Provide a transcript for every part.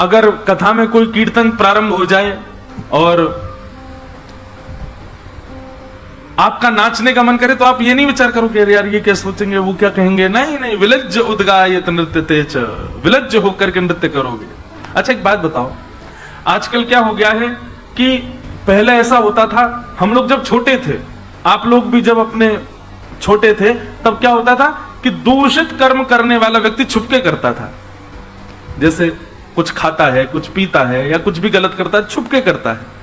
अगर कथा में कोई कीर्तन प्रारंभ हो जाए और आपका नाचने का मन करे तो आप ये नहीं विचार करो कि यार ये क्या सोचेंगे, वो क्या कहेंगे। नहीं नहीं, विलज्ज उद्गायत नृत्य तेज, विलज्ज होकर के नृत्य करोगे। अच्छा एक बात बताओ, आजकल क्या हो गया है कि पहले ऐसा होता था, हम लोग जब छोटे थे, आप लोग भी जब अपने छोटे थे, तब क्या होता था कि दूषित कर्म करने वाला व्यक्ति छुपके करता था। जैसे कुछ खाता है, कुछ पीता है या कुछ भी गलत करता है, छुपके करता है।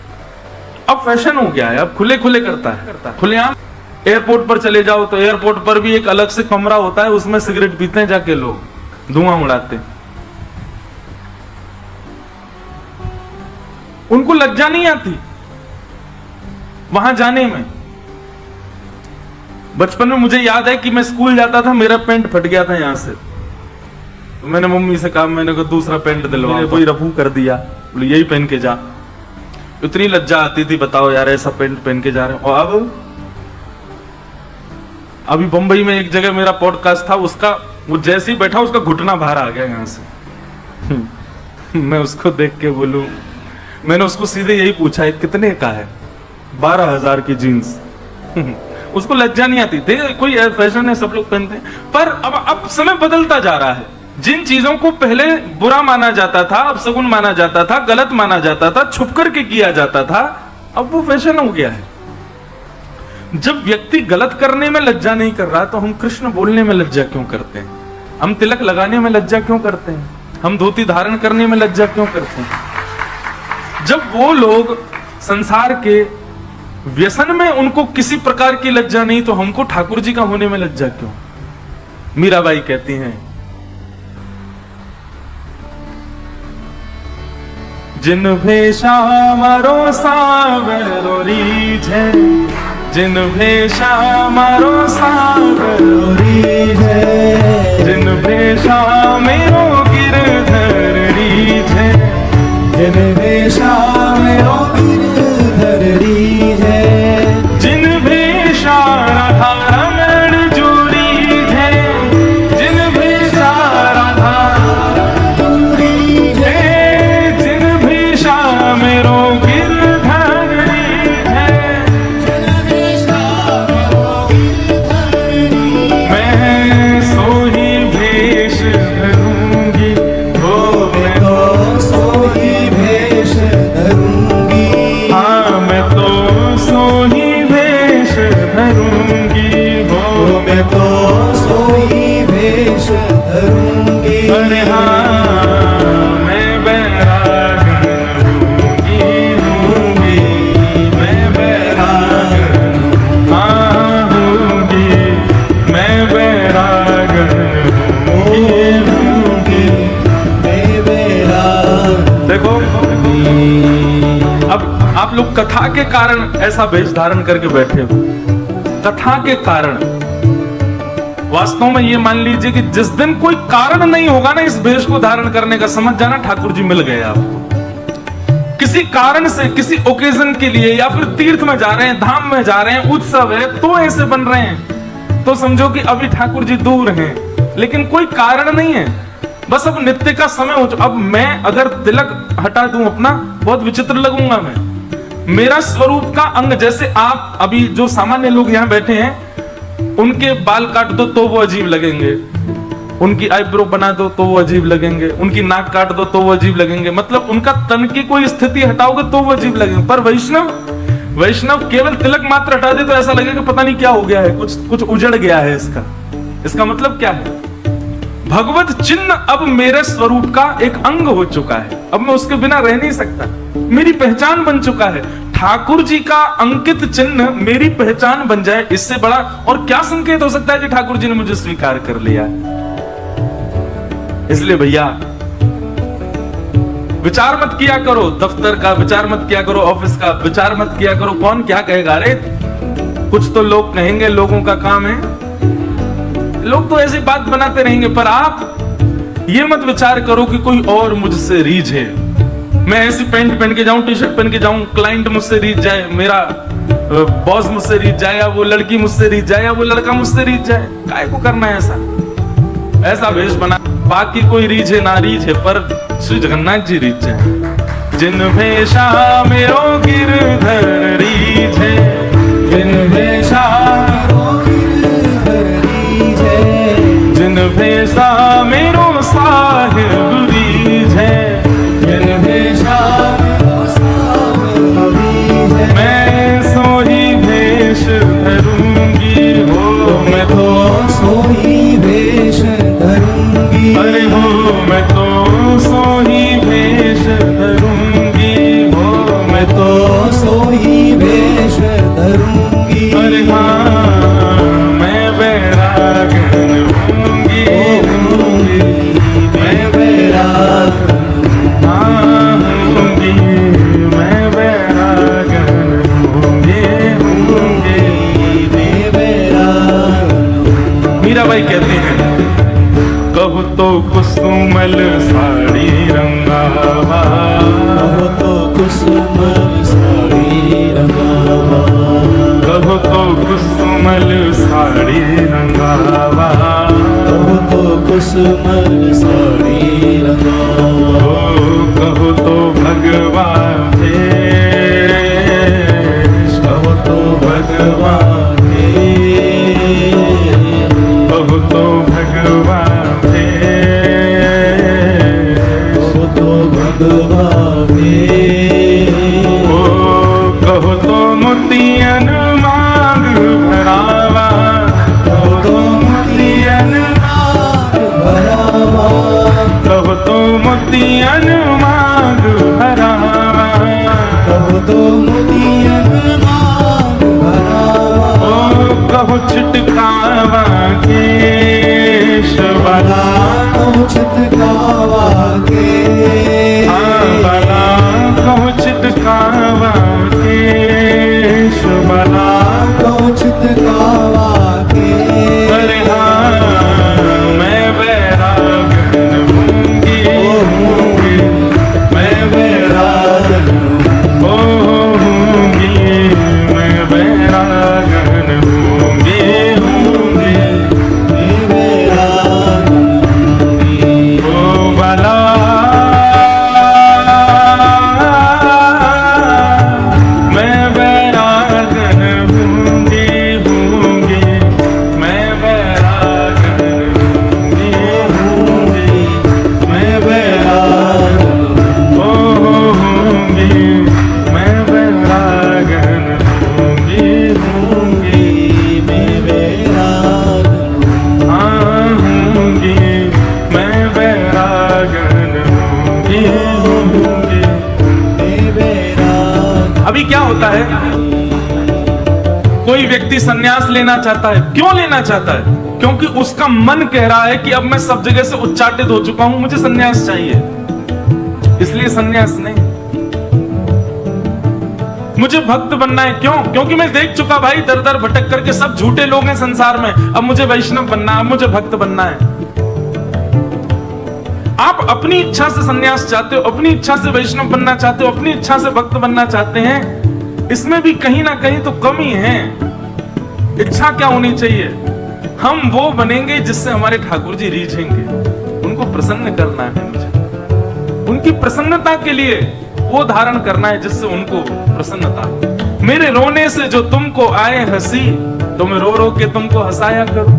अब फैशन हो गया है, अब खुले खुले करता है, खुलेआम। एयरपोर्ट पर चले जाओ तो एयरपोर्ट पर भी एक अलग से कमरा होता है, उसमें सिगरेट पीते हैं जाके लोग, धुआं उड़ाते हैं। उनको लज्जा नहीं आती वहां जाने में। बचपन में मुझे याद है कि मैं स्कूल जाता था, मेरा पैंट फट गया था यहां से, तो मैंने मम्मी से कहा, मैंने कहा दूसरा पैंट दिलवा, कोई रफू कर दिया, बोले यही पहन के जा। इतनी लज्जा आती थी, बताओ यार ऐसा पैंट पहन के जा रहे हो। और अब अभी बंबई में एक जगह मेरा पॉडकास्ट था, उसका वो जैसे ही बैठा उसका घुटना बाहर आ गया यहां से। मैं उसको देख के बोलूं, मैंने उसको सीधे यही पूछा, कितने का है? 12,000 की जीन्स। उसको लज्जा नहीं आती थी, कोई फैशन है, सब लोग पहनते हैं। पर अब समय बदलता जा रहा है। जिन चीजों को पहले बुरा माना जाता था, अपशगुन माना जाता था, गलत माना जाता था, छुप करके किया जाता था, अब वो फैशन हो गया है। जब व्यक्ति गलत करने में लज्जा नहीं कर रहा, तो हम कृष्ण बोलने में लज्जा क्यों करते हैं? हम तिलक लगाने में लज्जा क्यों करते हैं? हम धोती धारण करने में लज्जा क्यों करते हैं? जब वो लोग संसार के व्यसन में उनको किसी प्रकार की लज्जा नहीं, तो हमको ठाकुर जी का होने में लज्जा क्यों? मीराबाई कहती हैं, जिन भेषा मारो सावरो रीझे, जिन भेषा मारो सावरो रीझे, जिन भेषा मेरो गिरधर रीझे, जिन भेषा मेरो गिरधर रीझे, जिन भेषा राधा रमण जो रीझे, जिन भेषा राधा रीझे, जिन भेषा मेरो गिरधर रीझे, जिन भेषा मेरो गिरधर रीझे, मैं सोही भेष धरूंगी, ओ मैं तो सोही भेष धरूंगी, हाँ मैं तो सोही भेष धरूंगी, हो मैं तो सोही भेष धरूंगी, अरे हाँ मैं बैरागन हूँगी, मैं बैरागन, हाँ हूँगी, मैं बैरागन हूँगी, मैं बैरागन। देखो अब आप लोग कथा के कारण ऐसा वेश धारण करके बैठे हो, कथा के कारण। वास्तव में ये मान लीजिए कि जिस दिन कोई कारण नहीं होगा ना इस वेश को धारण करने का, समझ जाना ठाकुर जी मिल गए आपको। किसी कारण से, किसी ओकेजन के लिए, या फिर तीर्थ में जा रहे हैं, धाम में जा रहे हैं, उत्सव है तो ऐसे बन रहे हैं, तो समझो कि अभी ठाकुर जी दूर हैं, लेकिन कोई कारण नहीं है, बस अब नित्य का समय हो चुका। अब मैं अगर तिलक हटा दूं अपना, बहुत विचित्र लगूंगा मैं। मेरा स्वरूप का अंग, जैसे आप अभी जो सामान्य लोग यहाँ बैठे हैं, उनके बाल काट दो तो वो अजीब लगेंगे, उनकी आईब्रो बना दो तो वो अजीब लगेंगे, उनकी नाक काट दो तो वो अजीब लगेंगे, मतलब उनका तन की कोई स्थिति हटाओगे तो वो अजीब लगेंगे। पर वैष्णव केवल तिलक मात्र हटा दे तो ऐसा लगेगा पता नहीं क्या हो गया है, कुछ उजड़ गया है। इसका मतलब क्या है? भगवत चिन्ह अब मेरे स्वरूप का एक अंग हो चुका है, अब मैं उसके बिना रह नहीं सकता, मेरी पहचान बन चुका है। ठाकुर जी का अंकित चिन्ह मेरी पहचान बन जाए, इससे बड़ा और क्या संकेत हो सकता है कि ठाकुर जी ने मुझे स्वीकार कर लिया। इसलिए भैया विचार मत किया करो, दफ्तर का विचार मत किया करो, ऑफिस का विचार मत किया करो, कौन क्या कहेगा। अरे कुछ तो लोग कहेंगे, लोगों का काम है, लोग तो ऐसी बात बनाते रहेंगे, पर आप ये मत विचार करो कि कोई और मुझसे रीझे, मैं ऐसी पैंट पहन के जाऊं, टी शर्ट पहन के जाऊं, क्लाइंट मुझसे रीझ जाए, मेरा बॉस मुझसे रीझ जाए, या वो लड़की मुझसे रीझ जाए, या वो लड़का मुझसे रीझ जाए। काय को करना है ऐसा वेश बना। बाकी कोई रीझे ना रीझे, पर श्री जगन्नाथ जी रीझे। जिन भेषा मेरो गिरधर रीझे, जिन भेषा जिन भेषा मेरो साहिब रीझे, जिन भेषा मैं सोही भेष धरूंगी हो, मैं तो सोही भेष धरूंगी, अरे हो मैं तो सोही भेष धरूंगी हो, मैं तो सोही भेष धरूंगी, अरे हाँ मैं बैरागन होंगी, मैं बैरागन हाँ होंगी, मैं बैरागन होंगी, मैं बैरागन। मीराबाई कहते हैं, कहो तो कुसुमल साड़ी रंगावा, कहो तो कुसुमल साड़ी रंगावा, कहो तो कुसुमल साड़ी रंगावा, कहो तो कुसुमल साड़ी रंगावा, ओ कहो तो भगवान भेष, कहो तो भगवान भेष, कहो तो भगवान भेष, कहो तो भगवान भेष, ओ कहो तो मोतियन मांग भरावा, कहो तो मोतियन भरावा, कहो तो मोतियन मांग भरावा, कहो तो मोतियन मांग भरावा, ओ कहो छिटकावा केशवला, कहो छिटकावा के, हाँ बला कहो छिटकावा केशवला, कहो छिटकावा के, अरे हाँ मैं बैरागन होंगी, मैं बैरागन ओ होंगी, मैं बैरागन होंगी, मैं बैरागन होंगी, ओ बला मैं बैरागन होंगी, मैं बैरागन होंगी, मैं बैरागन ओ होंगी, मैं बैरागन होंगी, मैं बैरागन हाँ होंगी, मैं बैरागन होंगी। मैं बैरागन। अभी क्या होता है, कोई व्यक्ति संन्यास लेना चाहता है, क्यों लेना चाहता है? क्योंकि उसका मन कह रहा है कि अब मैं सब जगह से उच्चाटित हो चुका हूं, मुझे संन्यास चाहिए, इसलिए संन्यास नहीं। मुझे भक्त बनना है, क्यों? क्योंकि मैं देख चुका भाई दर दर भटक करके सब झूठे लोग हैं संसार में, अब मुझे वैष्णव बनना है, अब मुझे भक्त बनना है। आप अपनी इच्छा से संन्यास चाहते हो, अपनी इच्छा से वैष्णव बनना चाहते हो, अपनी इच्छा से भक्त बनना चाहते हैं, इसमें भी कहीं ना कहीं तो कमी है। इच्छा क्या होनी चाहिए? हम वो बनेंगे जिससे हमारे ठाकुर जी रीझेंगे, उनको प्रसन्न करना है मुझे, उनकी प्रसन्नता के लिए वो धारण करना है जिससे उनको प्रसन्नता। मेरे रोने से जो तुमको आए हंसी, तो मैं रो रो के तुमको हंसाया करूं,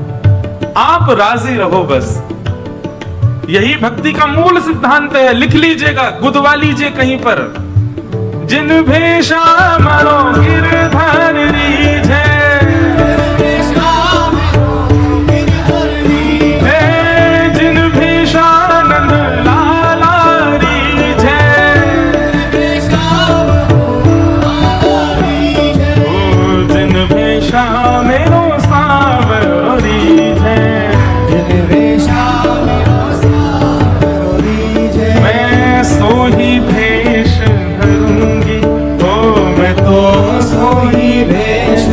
आप राजी रहो बस। यही भक्ति का मूल सिद्धांत है, लिख लीजिएगा, गुदवा लीजिए कहीं पर। जिन भेषा मरो गिरधर रीझे, जिन भेषा नंद लाला रीझे, ओ जिन भेषा मेरो सावर रीझे, जिन भेषा मेरो सावर रीझे, मैं सोही भेष धरूंगी, ओ मैं तो सोही भेष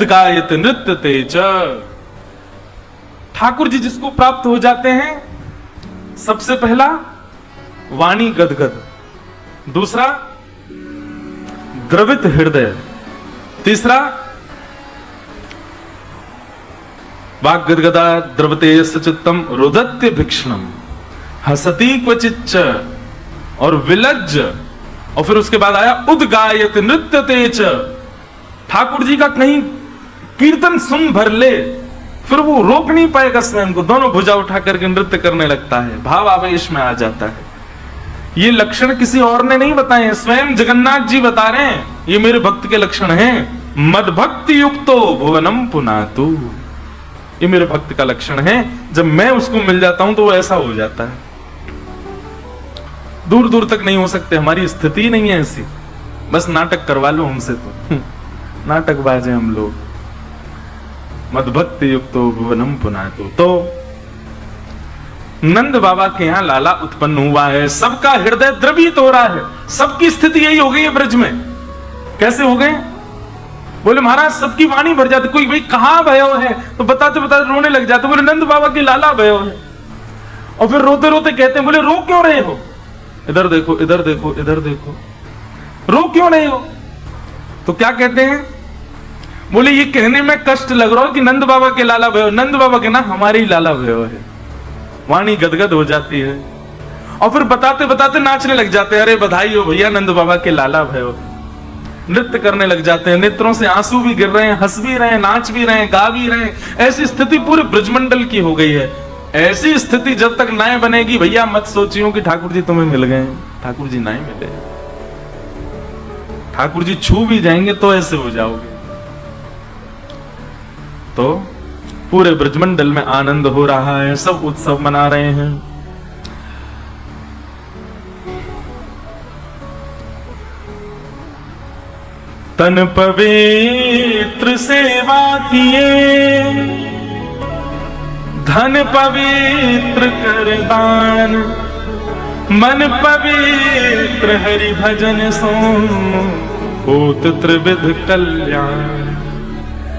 उद्गायत नृत्य तेज। ठाकुर जी जिसको प्राप्त हो जाते हैं, सबसे पहला वाणी गदगद, दूसरा द्रवित हृदय, तीसरा वाग गदगदा द्रवते सचित्तम रुदत्य भिक्षणम, हसती क्वचिच्च और विलज्ज, और फिर उसके बाद आया उद्गायत नृत्य तेज। ठाकुर जी का कहीं कीर्तन सुन भर ले, फिर वो रोक नहीं पाएगा स्वयं को, दोनों भुजा उठा करके नृत्य करने लगता है, भाव आवेश में आ जाता है। ये लक्षण किसी और ने नहीं बताए, स्वयं जगन्नाथ जी बता रहे हैं, ये मेरे भक्त के लक्षण हैं। मद भक्ति युक्तो भुवनम पुनातु, ये मेरे भक्त का लक्षण है। जब मैं उसको मिल जाता हूं तो वो ऐसा हो जाता है। दूर दूर तक नहीं हो सकते, हमारी स्थिति नहीं है ऐसी, बस नाटक करवा लो हमसे तो नाटक बाजे हम लोग। मदभक्ति युक्तो भुवनम पुनातु। तो नंद बाबा के यहां लाला उत्पन्न हुआ है, सबका हृदय द्रवित हो रहा है, सबकी स्थिति यही हो गई है ब्रज में। कैसे हो गए? बोले महाराज सबकी वाणी भर जाती, कोई भाई कहां भयो है तो बताते बताते रोने लग जाते, बोले नंद बाबा की लाला भयो है। और फिर रोते रोते कहते हैं, बोले रो क्यों रहे हो? इधर देखो इधर देखो इधर देखो, रो क्यों रहे हो? तो क्या कहते हैं? बोले ये कहने में कष्ट लग रहा हो कि नंद बाबा के लाला भयो। नंद बाबा के ना हमारे ही लाला भयो है। वाणी गदगद हो जाती है और फिर बताते बताते नाचने लग जाते हैं, अरे बधाई हो भैया नंद बाबा के लाला भयो। नृत्य करने लग जाते हैं, नेत्रों से आंसू भी गिर रहे हैं, हंस भी रहे हैं, नाच भी रहे हैं, गा भी रहे हैं। ऐसी स्थिति पूरे ब्रजमंडल की हो गई है। ऐसी स्थिति जब तक ना बनेगी भैया मत सोचियो कि ठाकुर जी तुम्हें मिल गए। ठाकुर जी ना मिले, ठाकुर जी छू भी जाएंगे तो ऐसे हो जाओगे। तो पूरे ब्रजमंडल में आनंद हो रहा है, सब उत्सव मना रहे हैं। तन पवित्र सेवा किए, धन पवित्र कर दान, मन पवित्र हरि भजन सो होत त्रिविध कल्याण।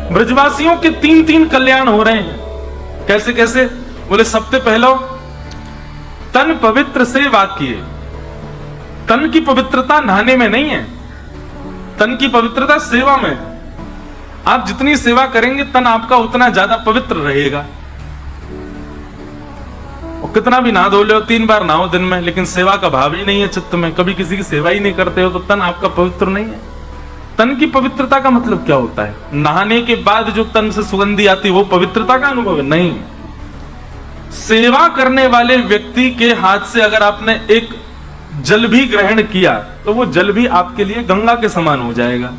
ब्रजवासियों के तीन तीन कल्याण हो रहे हैं। कैसे कैसे? बोले सबसे पहला तन पवित्र सेवा किए। तन की पवित्रता नहाने में नहीं है, तन की पवित्रता सेवा में। आप जितनी सेवा करेंगे तन आपका उतना ज्यादा पवित्र रहेगा। और कितना भी नहा धो लो, 3 बार नहाओ दिन में, लेकिन सेवा का भाव ही नहीं है चित्त में, कभी किसी की सेवा ही नहीं करते हो, तो तन आपका पवित्र नहीं है। तन की पवित्रता का मतलब क्या होता है? नहाने के बाद जो तन से सुगंधी आती है वो पवित्रता का अनुभव है? नहीं। सेवा करने वाले व्यक्ति के हाथ से अगर आपने एक जल भी ग्रहण किया तो वो जल भी आपके लिए गंगा के समान हो जाएगा।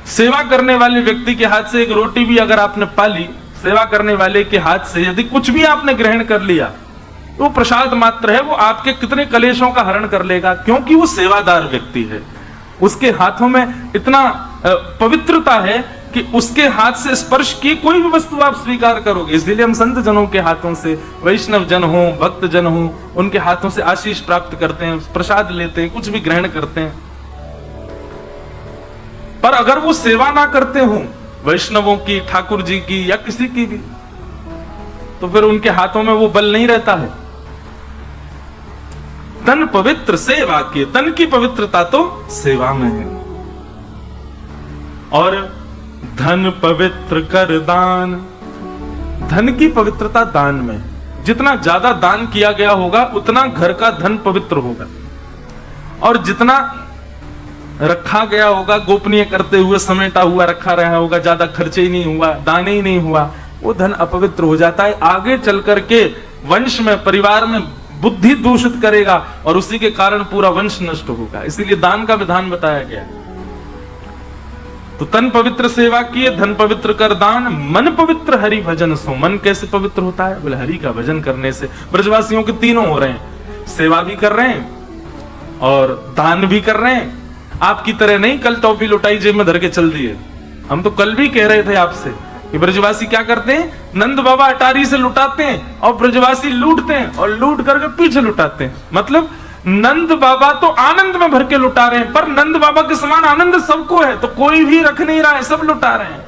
सेवा करने वाले व्यक्ति के हाथ से एक रोटी भी अगर आपने पाली, सेवा करने वाले के हाथ से यदि कुछ भी आपने ग्रहण कर लिया तो वो प्रसाद मात्र है, वो आपके कितने कलेशों का हरण कर लेगा, क्योंकि वो सेवादार व्यक्ति है। उसके हाथों में इतना पवित्रता है कि उसके हाथ से स्पर्श की कोई भी वस्तु आप स्वीकार करोगे। इसलिए हम संत जनों के हाथों से, वैष्णव जन हो, भक्त जन हो, उनके हाथों से आशीष प्राप्त करते हैं, प्रसाद लेते हैं, कुछ भी ग्रहण करते हैं। पर अगर वो सेवा ना करते हो वैष्णवों की, ठाकुर जी की या किसी की भी, तो फिर उनके हाथों में वो बल नहीं रहता है। तन पवित्र सेवा की, तन की पवित्रता तो सेवा में है। और धन पवित्र कर दान, धन की पवित्रता दान में। जितना ज्यादा दान किया गया होगा उतना घर का धन पवित्र होगा, और जितना रखा गया होगा गोपनीय करते हुए, समेटा हुआ रखा रहा होगा, ज्यादा खर्चे ही नहीं हुआ, दान ही नहीं हुआ, वो धन अपवित्र हो जाता है। आगे चल करके वंश में, परिवार में बुद्धि दूषित करेगा और उसी के कारण पूरा वंश नष्ट होगा। इसीलिए दान का विधान बताया गया। तो तन पवित्र सेवा किए, धन पवित्र कर दान, मन पवित्र हरि भजन सो। मन कैसे पवित्र होता है? बोले हरि का भजन करने से। ब्रजवासियों के तीनों हो रहे हैं, सेवा भी कर रहे हैं और दान भी कर रहे हैं। आपकी तरह नहीं कल टॉफी लुटाई जेब में धर के चल दिए। हम तो कल भी कह रहे थे आपसे कि ब्रजवासी क्या करते हैं? नंद बाबा अटारी से लुटाते हैं और ब्रजवासी लूटते हैं, और लूट करके पीछे लुटाते हैं। मतलब नंद बाबा तो आनंद में भर के लुटा रहे हैं, पर नंद बाबा के समान आनंद सबको है, तो कोई भी रख नहीं रहा है, सब लुटा रहे हैं।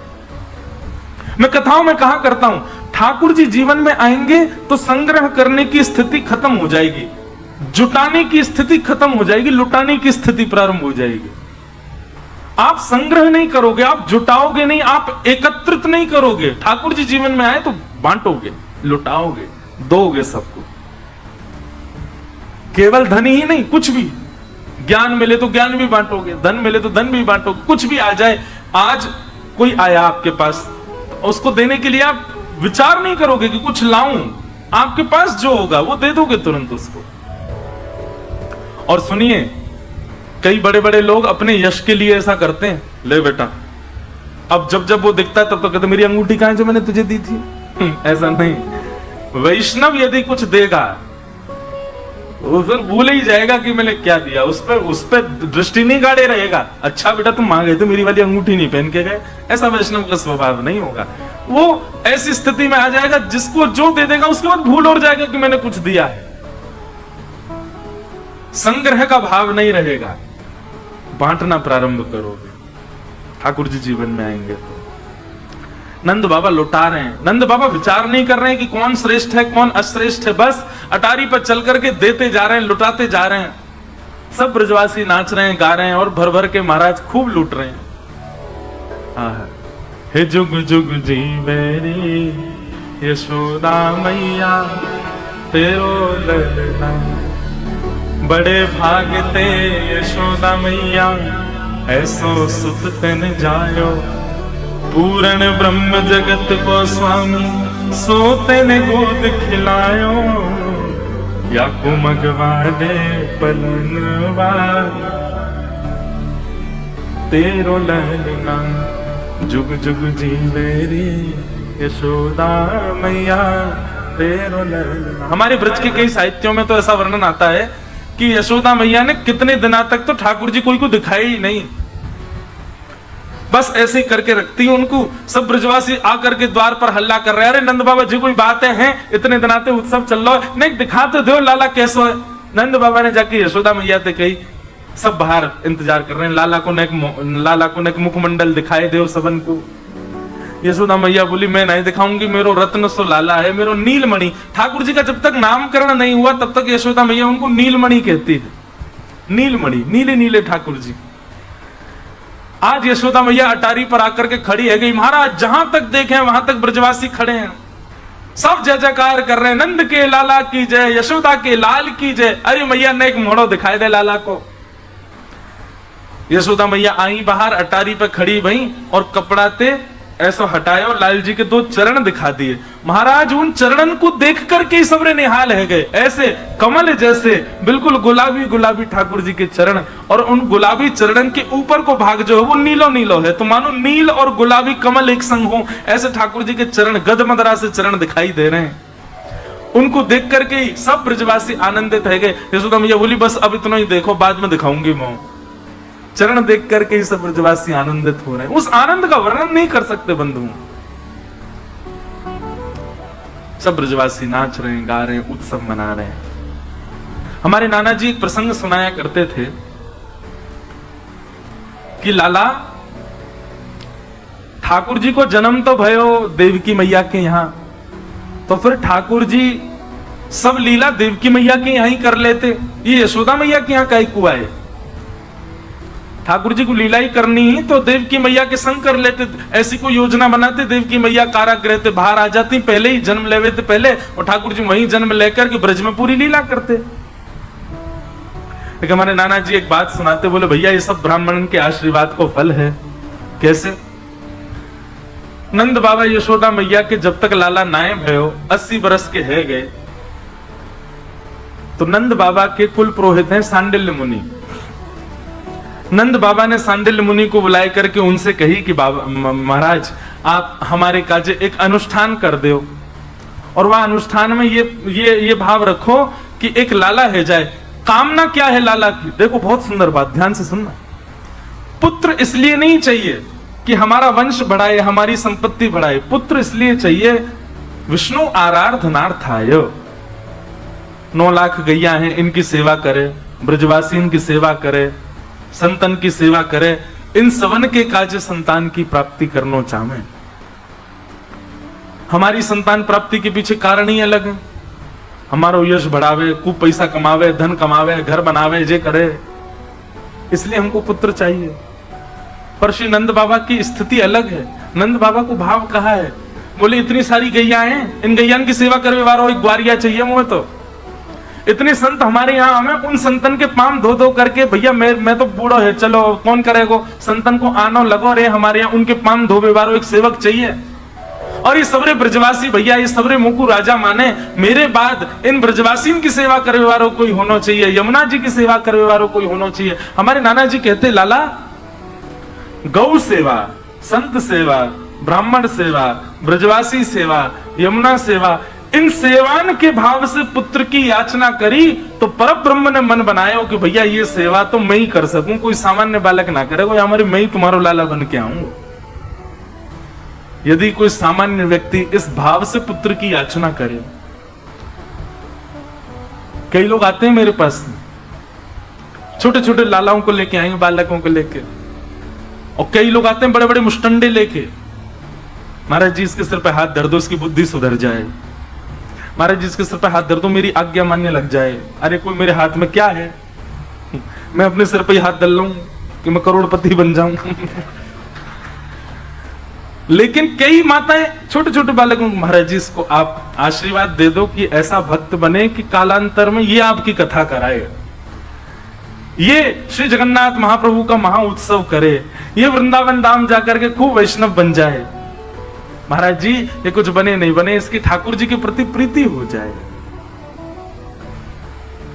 मैं कथाओं में कहा करता हूं, ठाकुर जी जीवन में आएंगे तो संग्रह करने की स्थिति खत्म हो जाएगी, जुटाने की स्थिति खत्म हो जाएगी, लुटाने की स्थिति प्रारंभ हो जाएगी। आप संग्रह नहीं करोगे, आप जुटाओगे नहीं, आप एकत्रित नहीं करोगे। ठाकुर जी जीवन में आए तो बांटोगे, लुटाओगे, दोगे सबको। केवल धन ही नहीं, कुछ भी, ज्ञान मिले तो ज्ञान भी बांटोगे, धन मिले तो धन भी बांटोगे, कुछ भी आ जाए। आज कोई आया आपके पास, उसको देने के लिए आप विचार नहीं करोगे कि कुछ लाऊं, आपके पास जो होगा वो दे दोगे तुरंत उसको। और सुनिए, कई बड़े बड़े लोग अपने यश के लिए ऐसा करते हैं, ले बेटा, अब जब जब वो दिखता है तब तो कहते मेरी अंगूठी कहां है जो मैंने तुझे दी थी। ऐसा नहीं। वैष्णव यदि कुछ देगा वो फिर भूल ही जाएगा कि मैंने क्या दिया, उस पर दृष्टि नहीं गाड़े रहेगा। अच्छा बेटा तुम मांगे तो मेरी वाली अंगूठी नहीं पहन के गए, ऐसा वैष्णव का स्वभाव नहीं होगा। वो ऐसी स्थिति में आ जाएगा जिसको जो दे देगा उसके बाद भूल और जाएगा कि मैंने कुछ दिया है। संग्रह का भाव नहीं रहेगा, बांटना प्रारंभ करोगे। ठाकुर जी जीवन में आएंगे तो नंद बाबा लुटा रहे हैं। नंद बाबा विचार नहीं कर रहे हैं कि कौन श्रेष्ठ है कौन अश्रेष्ठ है, बस अटारी पर चल करके देते जा रहे हैं, लुटाते जा रहे हैं। सब ब्रजवासी नाच रहे हैं, गा रहे हैं और भर भर के महाराज खूब लूट रहे हैं। हे जुग जुग जीवे रे यशोदा मैया तेरो ललना, बड़े भागते यशोदा मैया ऐसो सुत तन जायो, पूर्ण ब्रह्म जगत को स्वामी सोते ने गोद खिलायो, या कुमगवा दे पलनवा तेरो ललना, जुग जुग जीवे रे यशोदा मैया तेरो ललना। हमारे ब्रज के कई साहित्यों में तो ऐसा वर्णन आता है कि यशोदा मैया ने कितने दिनों तक तो ठाकुर जी कोई को दिखाई ही नहीं, बस ऐसे ही करके रखती उनको। सब ब्रजवासी आकर के द्वार पर हल्ला कर रहे हैं, अरे नंद बाबा जी कोई बातें हैं, इतने दिन आते उत्सव चल रहा है, नहीं दिखाते दो लाला कैसो है। नंद बाबा ने जाके यशोदा मैया से कही, सब बाहर इंतजार कर रहे हैं, लाला को नेक मुखमंडल दिखाई दो सबन को। यशोदा मैया बोली मैं नहीं दिखाऊंगी, मेरो रत्न सो लाला है, मेरो नीलमणि। ठाकुर जी का जब तक नामकरण नहीं हुआ तब तक यशोदा मैया उनको नीलमणि कहती है। नीलमणि, नीले नीले ठाकुर जी। आज यशोदा मैया अटारी पर आकर के खड़ी है गई, महाराज जहां तक देखें वहां तक ब्रजवासी खड़े हैं, सब जय जयकार कर रहे हैं, नंद के लाला की जय, यशोदा के लाल की जय। अरे मैया ने एक मोड़ो दिखाई दे लाला को। यशोदा मैया आई बाहर, अटारी पे खड़ी भई और कपड़ा ते ऐसा हटाया और लाल जी के दो चरण दिखा दिए। महाराज उन चरणन को देख करके ही सबरे निहाल है गए, ऐसे कमल जैसे बिल्कुल गुलाबी गुलाबी ठाकुर जी के चरण, और उन गुलाबी चरणन के ऊपर को भाग जो है वो नीलो नीलो है, तो मानो नील और गुलाबी कमल एक संग हो, ऐसे ठाकुर जी के चरण गदमदरा से चरण दिखाई दे रहे हैं। उनको देख करके ही सब ब्रजवासी आनंदित है गए। यशोदा मैया बोली बस अब इतना ही देखो, बाद में दिखाऊंगी मैं। चरण देख करके ही सब ब्रजवासी आनंदित हो रहे हैं। उस आनंद का वर्णन नहीं कर सकते बंधुओं। सब ब्रजवासी नाच रहे हैं, गा रहे हैं, उत्सव मना रहे हैं। हमारे नाना जी एक प्रसंग सुनाया करते थे कि लाला ठाकुर जी को जन्म तो भयो देवकी मैया के यहां, तो फिर ठाकुर जी सब लीला देवकी मैया के यहां ही कर लेते, ये यशोदा मैया के यहां काहे को आए? ठाकुर जी को लीला ही करनी ही तो देवकी मैया के संग कर लेते। ऐसी कोई योजना बनाते, देवकी मैया कारागृह से बाहर आ जाती, पहले ही जन्म लेवे थे पहले, और ठाकुर जी वहीं जन्म लेकर के ब्रज में पूरी लीला करते। लेकिन हमारे नाना जी एक बात सुनाते, बोले भैया ये सब ब्राह्मण के आशीर्वाद को फल है। कैसे? नंद बाबा यशोदा मैया के जब तक लाला नाए भयो 80 बरस के है गए, तो नंद बाबा के कुल पुरोहित हैं सांडिल्य मुनि। नंद बाबा ने सांडिल्य मुनि को बुलाए करके उनसे कही कि बाबा महाराज आप हमारे काजे एक अनुष्ठान कर दो, और वह अनुष्ठान में ये भाव रखो कि एक लाला है जाए। कामना क्या है लाला की? देखो बहुत सुंदर बात, ध्यान से सुनना। पुत्र इसलिए नहीं चाहिए कि हमारा वंश बढ़ाए, हमारी संपत्ति बढ़ाए, पुत्र इसलिए चाहिए विष्णु आराधनार्थाय। 9 लाख गैया हैं, इनकी सेवा करे, ब्रजवासी इनकी सेवा करे, संतन की सेवा करे, इन सवन के काज संतान की प्राप्ति करनो चाहे। हमारी संतान प्राप्ति के पीछे कारण ही अलग है। हमारो यश बढ़ावे, खूब पैसा कमावे, धन कमावे, घर बनावे, जे करे, इसलिए हमको पुत्र चाहिए। पर श्री नंद बाबा की स्थिति अलग है। नंद बाबा को भाव कहा है, बोले इतनी सारी गैया हैं, इन गैयान की सेवा करने वाला एक ग्वारिया चाहिए मुझे। तो इतने संत हमारे यहाँ, हमें उन संतन के पाम धो धो करके, भैया मैं तो बूढ़ो है, चलो कौन करेगो, संतन को आनो लगो रे, हमारे यहाँ उनके पाम धोबे वारो एक सेवक चाहिए। और ये सबरे ब्रजवासी भैया, ये सबरे मुकु राजा माने, मेरे बाद इन ब्रजवासी की सेवा करने वालों कोई होना चाहिए, यमुना जी की सेवा करने वालों कोई होना चाहिए। हमारे नाना जी कहते, लाला गौ सेवा, संत सेवा, ब्राह्मण सेवा, ब्रजवासी सेवा, यमुना सेवा, इन सेवान के भाव से पुत्र की याचना करी तो परब्रह्म ने मन बनाया कि भैया ये सेवा तो मैं ही कर सकूं, कोई सामान्य बालक ना करेगा, हमारे मैं ही तुम्हारो लाला बन के आऊं। यदि कोई सामान्य व्यक्ति इस भाव से पुत्र की याचना करे, कई लोग आते हैं मेरे पास, छोटे छोटे लालाओं को लेके आएंगे, बालकों को लेके, और कई लोग आते हैं बड़े बड़े मुष्टंडे लेके, महाराज जी इसके सिर पे हाथ धर दो, इसकी बुद्धि सुधर जाए, महाराज जी इसके सिर पे हाथ धर दो, मेरी आज्ञा मानने लग जाए। अरे कोई मेरे हाथ में क्या है, मैं अपने सिर पे ही हाथ डाल लूं कि मैं करोड़पति बन जाऊं। लेकिन कई माताएं छोटे छोटे बालकों को, महाराज जी इसको आप आशीर्वाद दे दो कि ऐसा भक्त बने कि कालांतर में ये आपकी कथा कराए, ये श्री जगन्नाथ महाप्रभु का महा उत्सव करे, ये वृंदावन धाम जाकर के खूब वैष्णव बन जाए। महाराज जी ये कुछ बने नहीं बने, इसकी ठाकुर जी के प्रति प्रीति हो जाए।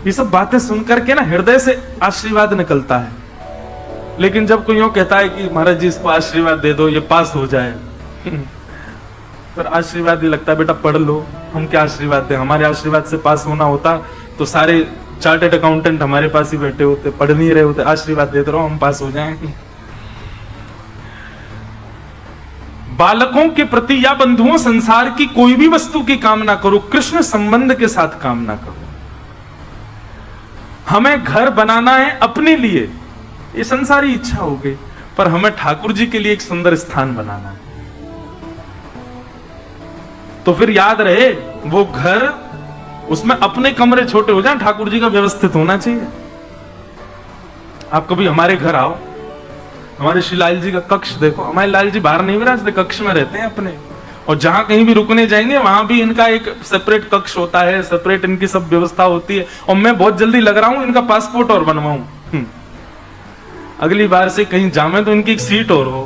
ये सब बातें सुनकर के ना हृदय से आशीर्वाद निकलता है। लेकिन जब कोई यूं कहता है कि महाराज जी इसको आशीर्वाद दे दो, ये पास हो जाए, पर आशीर्वाद ही लगता है, बेटा पढ़ लो, हम क्या आशीर्वाद दें, हमारे आशीर्वाद से पास होना होता तो सारे चार्टर्ड अकाउंटेंट हमारे पास ही बैठे होते, पढ़ नहीं रहे होते, आशीर्वाद देते रहो हम पास हो जाएं। बालकों के प्रति या बंधुओं संसार की कोई भी वस्तु की कामना करो, कृष्ण संबंध के साथ कामना करो। हमें घर बनाना है अपने लिए, ये संसारी इच्छा हो गई, पर हमें ठाकुर जी के लिए एक सुंदर स्थान बनाना है। तो फिर याद रहे वो घर, उसमें अपने कमरे छोटे हो जाए, ठाकुर जी का व्यवस्थित होना चाहिए। आप कभी हमारे घर आओ, हमारे श्री लाल जी का कक्ष देखो, हमारे लाल जी बाहर नहीं विराजते, कक्ष में रहते हैं अपने, और जहां कहीं भी रुकने जाएंगे वहां भी इनका एक सेपरेट कक्ष होता है, सेपरेट इनकी सब व्यवस्था होती है। और मैं बहुत जल्दी लग रहा हूं इनका पासपोर्ट और बनवाऊं, अगली बार से कहीं जामे तो इनकी एक सीट और हो,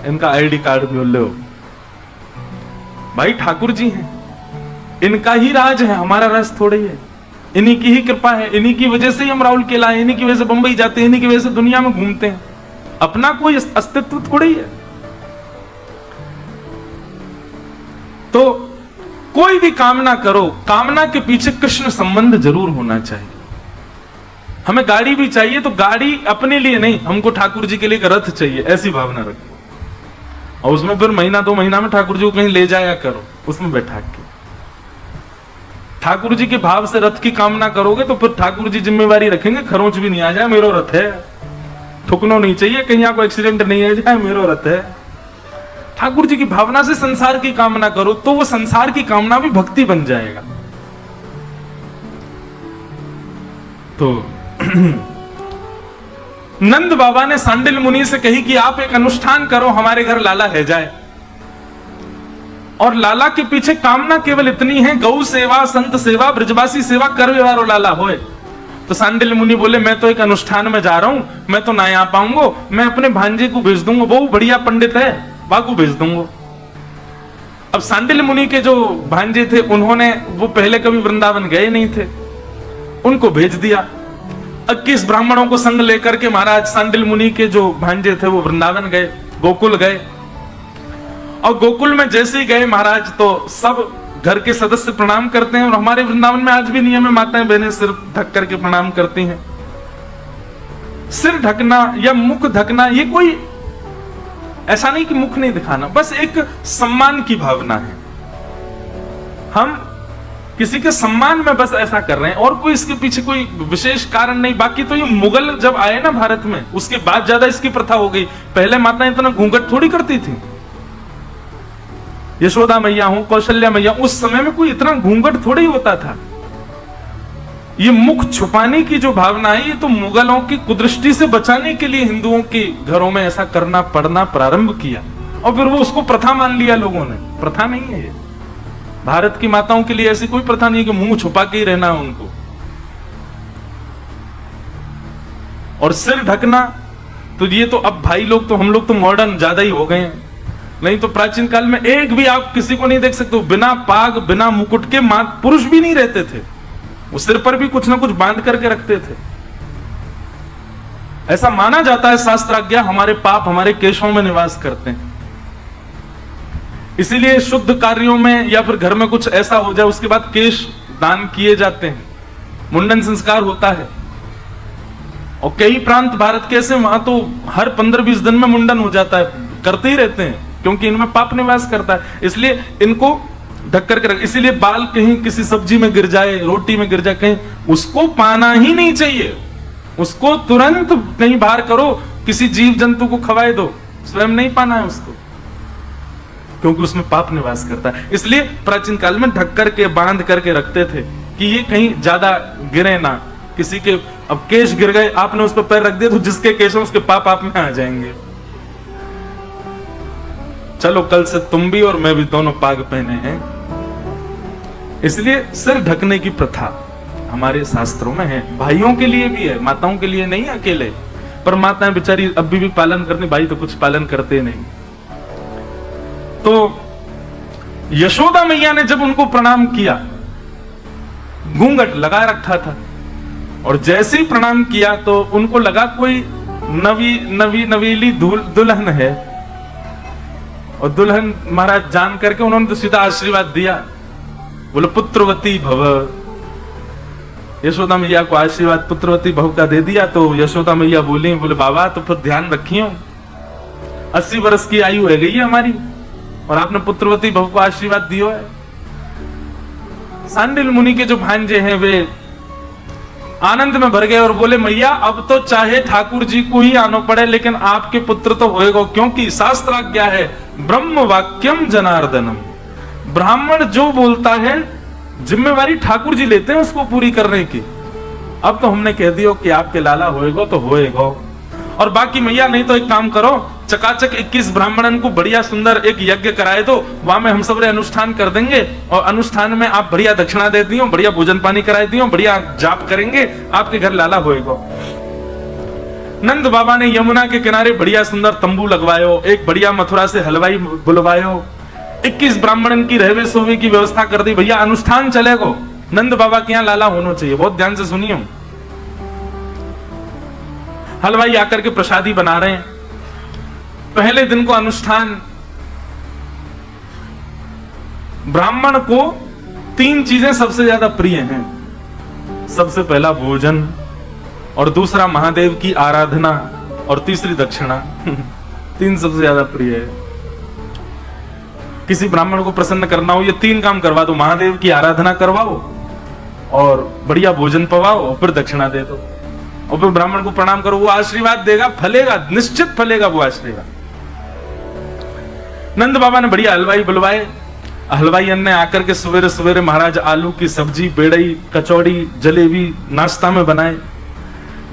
इनका आईडी कार्ड भी ले हो। भाई ठाकुर जी हैं, इनका ही राज है, हमारा राज थोड़ी है, इन्हीं की ही कृपा है, इन्हीं की वजह से ही हम राहुल केला है, इन्हीं की वजह से बंबई जाते हैं, इन्हीं की वजह से दुनिया में घूमते हैं, अपना कोई अस्तित्व थोड़ी है। तो कोई भी कामना करो, कामना के पीछे कृष्ण संबंध जरूर होना चाहिए। हमें गाड़ी भी चाहिए तो गाड़ी अपने लिए नहीं, हमको ठाकुर जी के लिए एक रथ चाहिए, ऐसी भावना रखो, और उसमें फिर महीना 2 महीना में ठाकुर जी को कहीं ले जाया करो, उसमें बैठा के। ठाकुर जी के भाव से रथ की कामना करोगे तो फिर ठाकुर जी जिम्मेवारी रखेंगे, खरोंच भी नहीं आ जाए, मेरो रथ है, ठुकनो नहीं चाहिए, कहीं कोई एक्सीडेंट नहीं है जाए, मेरो रथ है। ठाकुर जी की भावना से संसार की कामना करो तो वो संसार की कामना भी भक्ति बन जाएगा। तो नंद बाबा ने सांडिल मुनि से कही कि आप एक अनुष्ठान करो, हमारे घर लाला है जाए, और लाला के पीछे कामना केवल इतनी है, गौ सेवा, संत सेवा, ब्रजवासी सेवा करवे वारो लाला होए। तो सांडिल मुनि बोले मैं तो एक अनुष्ठान में जा रहा हूं, मैं तो ना आ पाऊंगा, मैं अपने भांजे को भेज दूंगा, वो बढ़िया पंडित है, बाकू भेज दूंगा। अब सांडिल मुनि के जो भांजे थे उन्होंने, वो पहले कभी वृंदावन गए नहीं थे, उनको भेज दिया। 21 ब्राह्मणों को संग लेकर के महाराज सांडिल मुनि के जो भांजे थे वो वृंदावन गए, गोकुल गए, और गोकुल में जैसे ही गए महाराज तो सब घर के सदस्य प्रणाम करते हैं, और हमारे वृंदावन में आज भी नियम है, माताएं बहनें सिर ढक करके प्रणाम करती हैं। सिर ढकना या मुख ढकना ये कोई ऐसा नहीं कि मुख नहीं दिखाना, बस एक सम्मान की भावना है, हम किसी के सम्मान में बस ऐसा कर रहे हैं, और कोई इसके पीछे कोई विशेष कारण नहीं। बाकी तो ये मुगल जब आए ना भारत में, उसके बाद ज्यादा इसकी प्रथा हो गई, पहले माताएं इतना घूंघट थोड़ी करती थी, यशोदा मैया हूं, कौशल्या मैया, उस समय में कोई इतना घूंघट थोड़ी होता था। ये मुख छुपाने की जो भावना है, ये तो मुगलों की कुदृष्टि से बचाने के लिए हिंदुओं के घरों में ऐसा करना पड़ना प्रारंभ किया, और फिर वो उसको प्रथा मान लिया लोगों ने। प्रथा नहीं है ये। भारत की माताओं के लिए ऐसी कोई प्रथा नहीं है कि मुंह छुपा के ही रहना है उनको। और सिर ढकना, तो ये तो अब भाई लोग तो, हम लोग तो मॉडर्न ज्यादा ही हो गए हैं। नहीं तो प्राचीन काल में एक भी आप किसी को नहीं देख सकते हो बिना पाग बिना मुकुट के। पुरुष भी नहीं रहते थे, वो सिर पर भी कुछ ना कुछ बांध करके रखते थे। ऐसा माना जाता है, शास्त्राज्ञा, हमारे पाप हमारे केशों में निवास करते हैं। इसीलिए शुद्ध कार्यों में या फिर घर में कुछ ऐसा हो जाए, उसके बाद केश दान किए जाते हैं, मुंडन संस्कार होता है। और कई प्रांत भारत के ऐसे, वहां तो हर 15-20 दिन में मुंडन हो जाता है, करते ही रहते हैं, क्योंकि इनमें पाप निवास करता है। इसलिए इनको ढक करके रख। इसीलिए बाल कहीं किसी सब्जी में गिर जाए, रोटी में गिर जाए, कहीं उसको पाना ही नहीं चाहिए। उसको तुरंत कहीं बाहर करो, किसी जीव जंतु को खवाए दो, स्वयं नहीं पाना है उसको, क्योंकि उसमें पाप निवास करता है। इसलिए प्राचीन काल में ढक करके बांध करके रखते थे कि ये कहीं ज्यादा गिरे ना। किसी के अब केश गिर गए, आपने उस पर पैर रख दिया तो जिसके केश है उसके पाप आप में आ जाएंगे। चलो कल से तुम भी और मैं भी दोनों पाग पहने हैं। इसलिए सिर ढकने की प्रथा हमारे शास्त्रों में है, भाइयों के लिए भी है, माताओं के लिए नहीं अकेले। पर माताएं बेचारी अभी भी पालन करती, भाई तो कुछ पालन करते नहीं। तो यशोदा मैया ने जब उनको प्रणाम किया, घूंघट लगा रखा था, और जैसे ही प्रणाम किया तो उनको लगा कोई नवीली दुल्हन है। और दुल्हन महाराज जान करके उन्होंने तो सीधा आशीर्वाद दिया, बोले पुत्रवती भव। यशोदा मैया को आशीर्वाद पुत्रवती भव का दे दिया। तो यशोदा मैया बोली, बोले बाबा तो फिर ध्यान रखियो, 80 वर्ष की आयु है गई है हमारी, और आपने पुत्रवती भव को आशीर्वाद दियो है। सांडिल मुनि के जो भांजे हैं वे आनंद में भर गए और बोले, मैया अब तो चाहे ठाकुर जी को ही आना पड़े, लेकिन आपके पुत्र तो होएगा, क्योंकि शास्त्राज्ञा है ब्रह्म वाक्यम जनार्दनम। ब्राह्मण जो बोलता है जिम्मेवारी ठाकुर जी लेते हैं उसको पूरी करने की। अब तो हमने कह दिया कि आपके लाला होएगा तो होएगा। और बाकी मैया नहीं तो एक काम करो, चकाचक 21 ब्राह्मणन को बढ़िया सुंदर एक यज्ञ कराए दो, वहां में हम सब अनुष्ठान कर देंगे, और अनुष्ठान में आप बढ़िया दक्षिणा दे दियो, बढ़िया भोजन पानी कराए दियो, बढ़िया जाप करेंगे, आपके घर लाला होएगा। नंद बाबा ने यमुना के किनारे बढ़िया सुंदर तंबू लगवायो, एक बढ़िया मथुरा से हलवाई बुलवायो, 21 ब्राह्मणन की रहवे सोवे की व्यवस्था कर दी। भैया अनुष्ठान चलेगा, नंद बाबा के यहाँ लाला होना चाहिए। बहुत ध्यान से सुनियो। हलवाई आकर के प्रसादी बना रहे हैं। पहले दिन को अनुष्ठान, ब्राह्मण को 3 चीजें सबसे ज्यादा प्रिय हैं। सबसे पहला भोजन, और दूसरा महादेव की आराधना, और तीसरी दक्षिणा। 3 सबसे ज्यादा प्रिय है। किसी ब्राह्मण को प्रसन्न करना हो, ये 3 काम करवा दो, महादेव की आराधना करवाओ, और बढ़िया भोजन पवाओ, और फिर दक्षिणा दे दो, और फिर ब्राह्मण को प्रणाम करो, वो आशीर्वाद देगा, फलेगा, निश्चित फलेगा वो आशीर्वाद। नंद बाबा ने बढ़िया हलवाई बुलवाए। हलवाई ने आकर के सवेरे सवेरे महाराज आलू की सब्जी, बेड़ई, कचौड़ी, जलेबी नाश्ता में बनाए।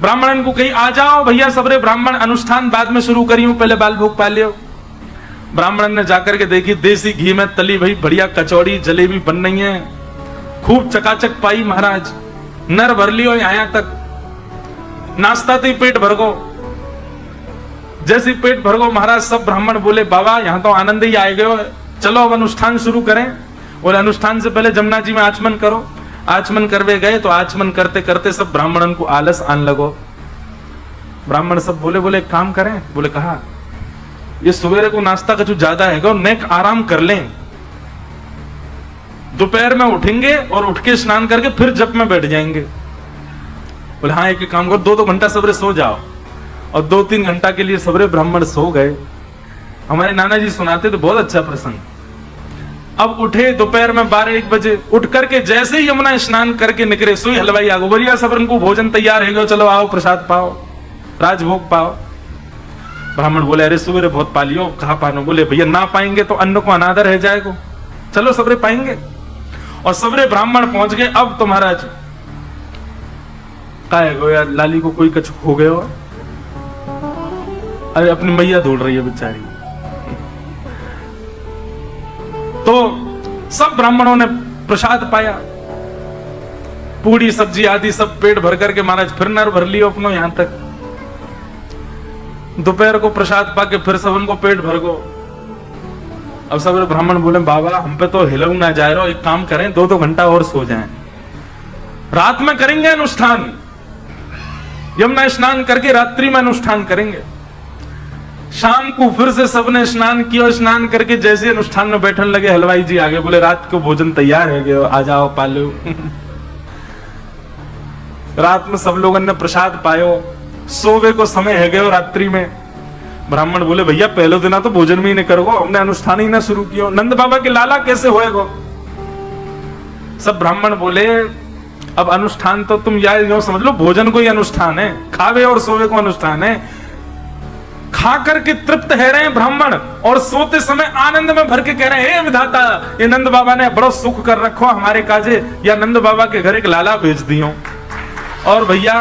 ब्राह्मणन को कही, आ जाओ भैया सबरे ब्राह्मण, अनुष्ठान बाद में शुरू करियो, पहले बाल भोग पा लियो। ब्राह्मणन ने जाकर के देखी, देसी घी में तली भाई बढ़िया कचौड़ी जलेबी बन रही है, खूब चकाचक पाई महाराज, नर भर लियो यहां तक। नाश्ता तो ही पेट भर गो। जैसे पेट भर गो महाराज, सब ब्राह्मण बोले, बाबा यहां तो आनंद ही आए गए, चलो अब अनुष्ठान शुरू करें। और अनुष्ठान से पहले जमुना जी में आचमन करो। आचमन करवे गए तो आचमन करते करते सब ब्राह्मणन को आलस आन लगो। ब्राह्मण सब बोले, बोले काम करें? बोले कहा, ये सवेरे को नाश्ता का जो ज्यादा है, नेक आराम कर लें, दोपहर में उठेंगे और उठ के स्नान करके फिर जप में बैठ जाएंगे। बोले हाँ, एक काम करो, 2-2 घंटा सवेरे सो जाओ। और 2-3 घंटा के लिए सवेरे ब्राह्मण सो गए। हमारे नाना जी सुनाते तो बहुत अच्छा प्रसंग। अब उठे दोपहर में 12-1 बजे, उठ करके जैसे ही यमुना स्नान करके निकले, सुई हलवाई आगो, बढ़िया सब उनको भोजन तैयार है, चलो आओ प्रसाद पाओ, राजभोग पाओ। ब्राह्मण बोले अरे सवेरे बहुत पालियो, कहाँ पानो? बोले भैया ना पाएंगे तो अन्न को अनादर रह जाएगा, चलो सवेरे पाएंगे। और सवेरे ब्राह्मण पहुंच गए। अब तो महाराज काय गो यार, लाली को कोई कछ हो गया हो, अरे अपनी मैया ढूंढ रही है बेचारी। तो सब ब्राह्मणों ने प्रसाद पाया, पूड़ी सब्जी आदि सब पेट भर करके महाराज फिर नर भर लियो अपनो यहां तक। दोपहर को प्रसाद पाके फिर सब उनको पेट भर गो। अब सब ब्राह्मण बोले बाबा हम पे तो हिलऊ ना जा रहा, एक काम करें 2-2 घंटा और सो जाएं, रात में करेंगे अनुष्ठान, यमुना स्नान करके रात्रि में अनुष्ठान करेंगे। शाम को फिर से सबने स्नान किया, स्नान करके जैसे अनुष्ठान में बैठने लगे, हलवाई जी आगे बोले रात को भोजन तैयार है गया, आ जाओ पालो। रात में सब लोगों ने प्रसाद पायो, सोवे को समय है गयो रात्रि में। ब्राह्मण बोले भैया पहले दिन तो भोजन में ही नहीं करोगे, हमने अनुष्ठान ही ना शुरू किया, नंद बाबा के लाला कैसे होएगो? सब ब्राह्मण बोले अब अनुष्ठान तो तुम यार यूं समझ लो भोजन को ही अनुष्ठान है, खावे और सोवे को अनुष्ठान है। खा करके तृप्त है रहे हैं ब्राह्मण और सोते समय आनंद में भर के कह रहे हैं हे विधाता, ये नंद बाबा ने बड़ा सुख कर रखो हमारे काजे, या नंद बाबा के घर एक लाला भेज दियो। और भैया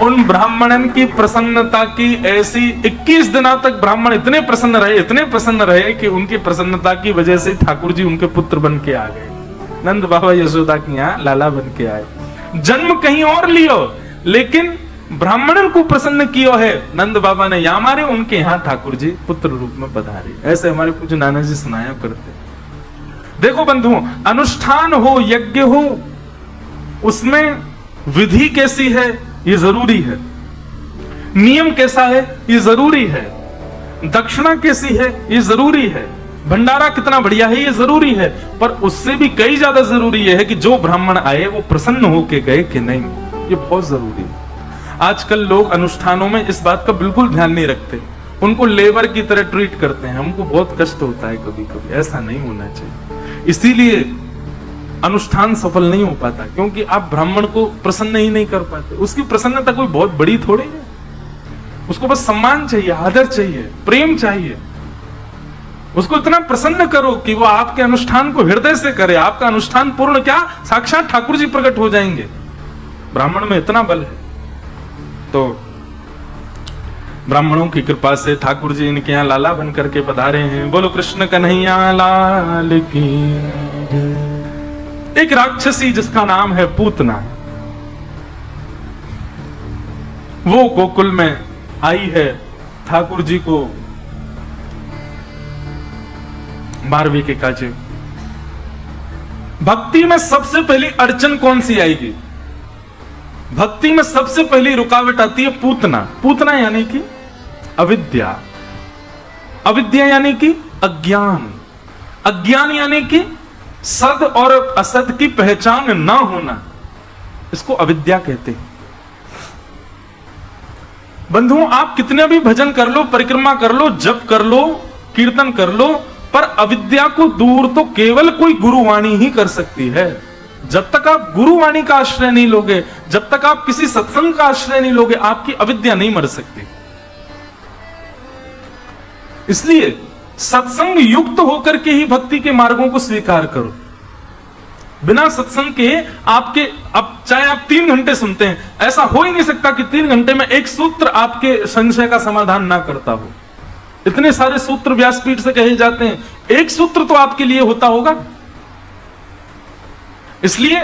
उन ब्राह्मणन की प्रसन्नता की ऐसी 21 दिनों तक ब्राह्मण इतने प्रसन्न रहे कि उनकी प्रसन्नता की वजह से ठाकुर जी उनके पुत्र बन के आ गए। नंद बाबा यशोदा के यहाँ लाला बन के आए। जन्म कहीं और लियो लेकिन ब्राह्मणन को प्रसन्न किया है नंद बाबा ने, यहाँ मारे उनके यहाँ ठाकुर जी पुत्र रूप में पधारे। ऐसे हमारे पूज्य नाना जी सुनाया करते। देखो बंधुओं, अनुष्ठान हो, यज्ञ हो, उसमें विधि कैसी है ये जरूरी है, नियम कैसा है ये जरूरी है, दक्षिणा कैसी है ये जरूरी है, भंडारा कितना बढ़िया है ये जरूरी है, पर उससे भी कई ज्यादा जरूरी है कि जो ब्राह्मण आए वो प्रसन्न होके गए कि नहीं, ये बहुत जरूरी है। आजकल लोग अनुष्ठानों में इस बात का बिल्कुल ध्यान नहीं रखते, उनको लेबर की तरह ट्रीट करते हैं। हमको बहुत कष्ट होता है कभी कभी, ऐसा नहीं होना चाहिए। इसीलिए अनुष्ठान सफल नहीं हो पाता, क्योंकि आप ब्राह्मण को प्रसन्न ही नहीं कर पाते। उसकी प्रसन्नता कोई बहुत बड़ी थोड़ी है, उसको बस सम्मान चाहिए, आदर चाहिए, प्रेम चाहिए। उसको इतना प्रसन्न करो कि वो आपके अनुष्ठान को हृदय से करे। आपका अनुष्ठान पूर्ण क्या, साक्षात ठाकुर जी प्रकट हो जाएंगे। ब्राह्मण में इतना बल है। तो ब्राह्मणों की कृपा से ठाकुर जी इनके यहाँ लाला बन करके पधारे हैं। बोलो कृष्ण कन्हैया लाल की। एक राक्षसी जिसका नाम है पूतना, वो गोकुल में आई है ठाकुर जी को मारवी के काजे। भक्ति में सबसे पहली अड़चन कौन सी आएगी? भक्ति में सबसे पहली रुकावट आती है पूतना। पूतना यानी कि अविद्या, अविद्या यानी कि अज्ञान, अज्ञान यानी कि सद और असद की पहचान ना होना, इसको अविद्या कहते हैं। बंधुओं, आप कितने भी भजन कर लो, परिक्रमा कर लो, जप कर लो, कीर्तन कर लो, पर अविद्या को दूर तो केवल कोई गुरुवाणी ही कर सकती है। जब तक आप गुरुवाणी का आश्रय नहीं लोगे, जब तक आप किसी सत्संग का आश्रय नहीं लोगे, आपकी अविद्या नहीं मर सकती। इसलिए सत्संग युक्त होकर के ही भक्ति के मार्गों को स्वीकार करो। बिना सत्संग के आपके, अब चाहे आप 3 घंटे सुनते हैं, ऐसा हो ही नहीं सकता कि 3 घंटे में एक सूत्र आपके संशय का समाधान ना करता हो। इतने सारे सूत्र व्यासपीठ से कहे जाते हैं, एक सूत्र तो आपके लिए होता होगा। इसलिए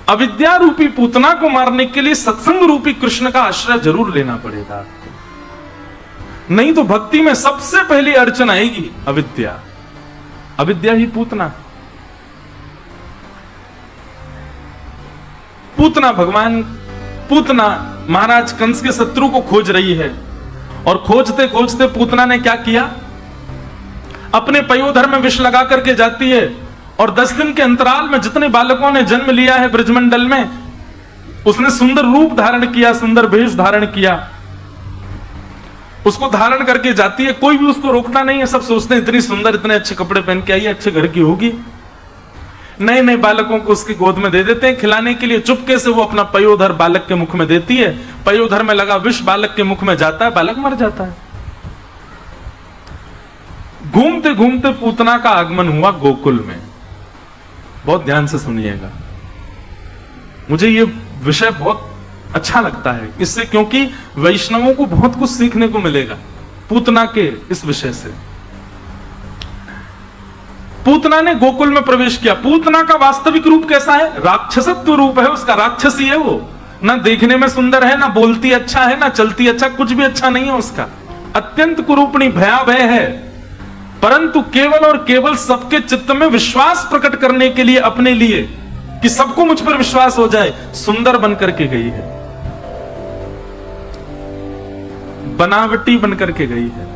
अविद्या रूपी पूतना को मारने के लिए सत्संग रूपी कृष्ण का आश्रय जरूर लेना पड़ेगा, नहीं तो भक्ति में सबसे पहली अड़चन आएगी अविद्या। अविद्या ही पूतना। पूतना भगवान, पूतना महाराज कंस के शत्रु को खोज रही है, और खोजते खोजते पूतना ने क्या किया, अपने पयोधर में विष लगा करके जाती है, और 10 दिन के अंतराल में जितने बालकों ने जन्म लिया है ब्रजमंडल में, उसने सुंदर रूप धारण किया, सुंदर वेश धारण किया, उसको धारण करके जाती है। कोई भी उसको रोकना नहीं है, सब सोचते हैं इतनी सुंदर, इतने अच्छे कपड़े पहन के आई है, अच्छे घर की होगी। नए नए बालकों को उसकी गोद में दे देते हैं खिलाने के लिए। चुपके से वो अपना पयोधर बालक के मुख में देती है, पयोधर में लगा विष बालक के मुख में जाता है, बालक मर जाता है। घूमते घूमते पूतना का आगमन हुआ गोकुल में। बहुत ध्यान से सुनिएगा, मुझे ये विषय बहुत अच्छा लगता है इससे, क्योंकि वैष्णवों को बहुत कुछ सीखने को मिलेगा पूतना के इस विषय से। पूतना ने गोकुल में प्रवेश किया। पूतना का वास्तविक रूप कैसा है? राक्षसत्व रूप है उसका, राक्षसी है वो। ना देखने में सुंदर है, ना बोलती अच्छा है, ना चलती अच्छा, कुछ भी अच्छा नहीं है उसका। अत्यंत कुरूपणी भयावह है, परंतु केवल और केवल सबके चित्त में विश्वास प्रकट करने के लिए, अपने लिए, कि सबको मुझ पर विश्वास हो जाए, सुंदर बन करके गई है, बनावटी बन करके गई है,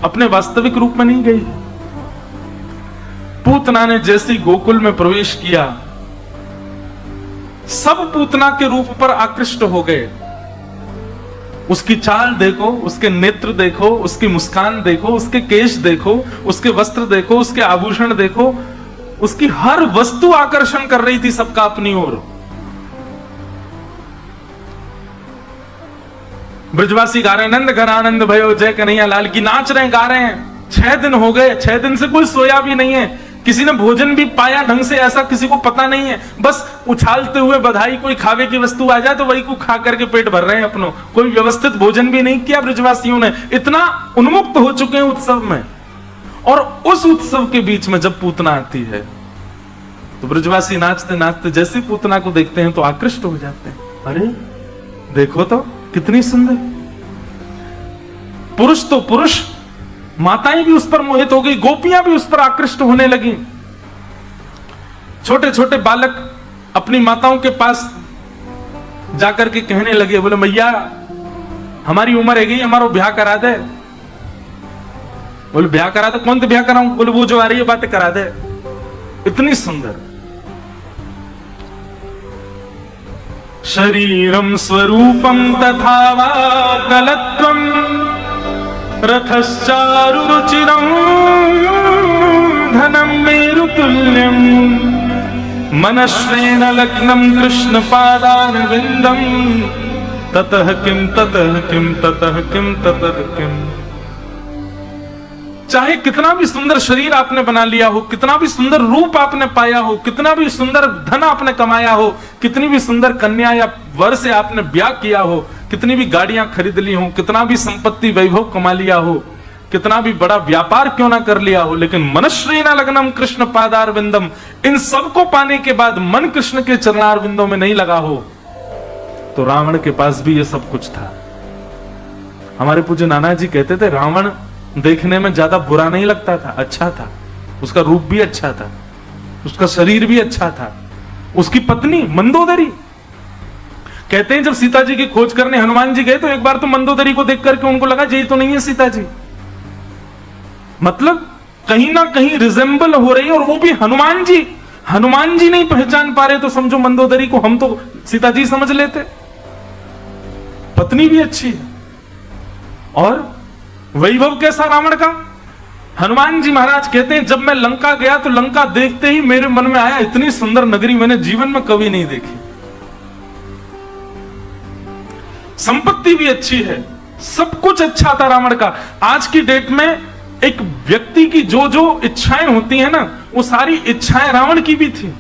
अपने वास्तविक रूप में नहीं गई है। पूतना ने जैसे गोकुल में प्रवेश किया, सब पूतना के रूप पर आकृष्ट हो गए। उसकी चाल देखो, उसके नेत्र देखो, उसकी मुस्कान देखो, उसके केश देखो, उसके वस्त्र देखो, उसके आभूषण देखो, उसकी हर वस्तु आकर्षण कर रही थी सबका अपनी ओर। ब्रजवासी गा रहे हैं, नंद घर आनंद भयो जय कन्हैया लाल की, नाच रहे हैं, गा रहे हैं। 6 दिन हो गए, 6 दिन से कोई सोया भी नहीं है, किसी ने भोजन भी पाया ढंग से ऐसा किसी को पता नहीं है। बस उछालते हुए बधाई, कोई खावे की वस्तु आ जाए तो वही को खा करके पेट भर रहे हैं अपनों। कोई व्यवस्थित भोजन भी नहीं किया ब्रजवासियों ने, इतना उन्मुक्त हो चुके हैं उत्सव में। और उस उत्सव के बीच में जब पूतना आती है तो ब्रजवासी नाचते नाचते जैसे पूतना को देखते हैं तो आकृष्ट हो जाते हैं। अरे देखो तो कितनी सुंदर। पुरुष तो पुरुष, माताएं भी उस पर मोहित हो गई, गोपियां भी उस पर आकृष्ट होने लगी। छोटे छोटे बालक अपनी माताओं के पास जाकर के कहने लगे, बोले मैया हमारी उम्र है गई, हमारा ब्याह करा दे। बोले ब्याह करा दे? कौन से ब्याह कराऊं? बोले वो जो आ रही है बातें करा दे। इतनी सुंदर। शरीरम स्वरूपम तथा वा कलत्वम रथश्चारु रुचिरं धनं मेरुतुल्यं मनश्रेण लग्नं कृष्ण पादारविंदं ततः किम ततः किम ततः किम ततः किम। चाहे कितना भी सुंदर शरीर आपने बना लिया हो, कितना भी सुंदर रूप आपने पाया हो, कितना भी सुंदर धन आपने कमाया हो, कितनी भी सुंदर कन्या या वर से आपने ब्याह किया हो, कितनी भी गाड़ियां खरीद ली हो, कितना भी संपत्ति वैभव कमा लिया हो, कितना भी बड़ा व्यापार क्यों ना कर लिया हो, लेकिन मनश्रेणा लग्नम कृष्ण पादारविंदम, इन सबको पाने के बाद मन कृष्ण के चरणारविंदों में नहीं लगा हो तो रावण के पास भी ये सब कुछ था। हमारे पूज्य नाना जी कहते थे रावण देखने में ज्यादा बुरा नहीं लगता था, अच्छा था। उसका रूप भी अच्छा था, उसका शरीर भी अच्छा था। उसकी पत्नी मंदोदरी, कहते हैं जब सीता जी की खोज करने हनुमान जी गए तो एक बार तो मंदोदरी को देख करके उनको लगा ये तो नहीं है सीता जी, मतलब कहीं ना कहीं रिजेंबल हो रही है। और वो भी हनुमान जी नहीं पहचान पा रहे तो समझो मंदोदरी को हम तो सीता जी समझ लेते। पत्नी भी अच्छी है और वैभव कैसा रावण का। हनुमान जी महाराज कहते हैं जब मैं लंका गया तो लंका देखते ही मेरे मन में आया इतनी सुंदर नगरी मैंने जीवन में कभी नहीं देखी। संपत्ति भी अच्छी है, सब कुछ अच्छा था रावण का। आज की डेट में एक व्यक्ति की जो जो इच्छाएं होती हैं ना, वो सारी इच्छाएं रावण की भी थी।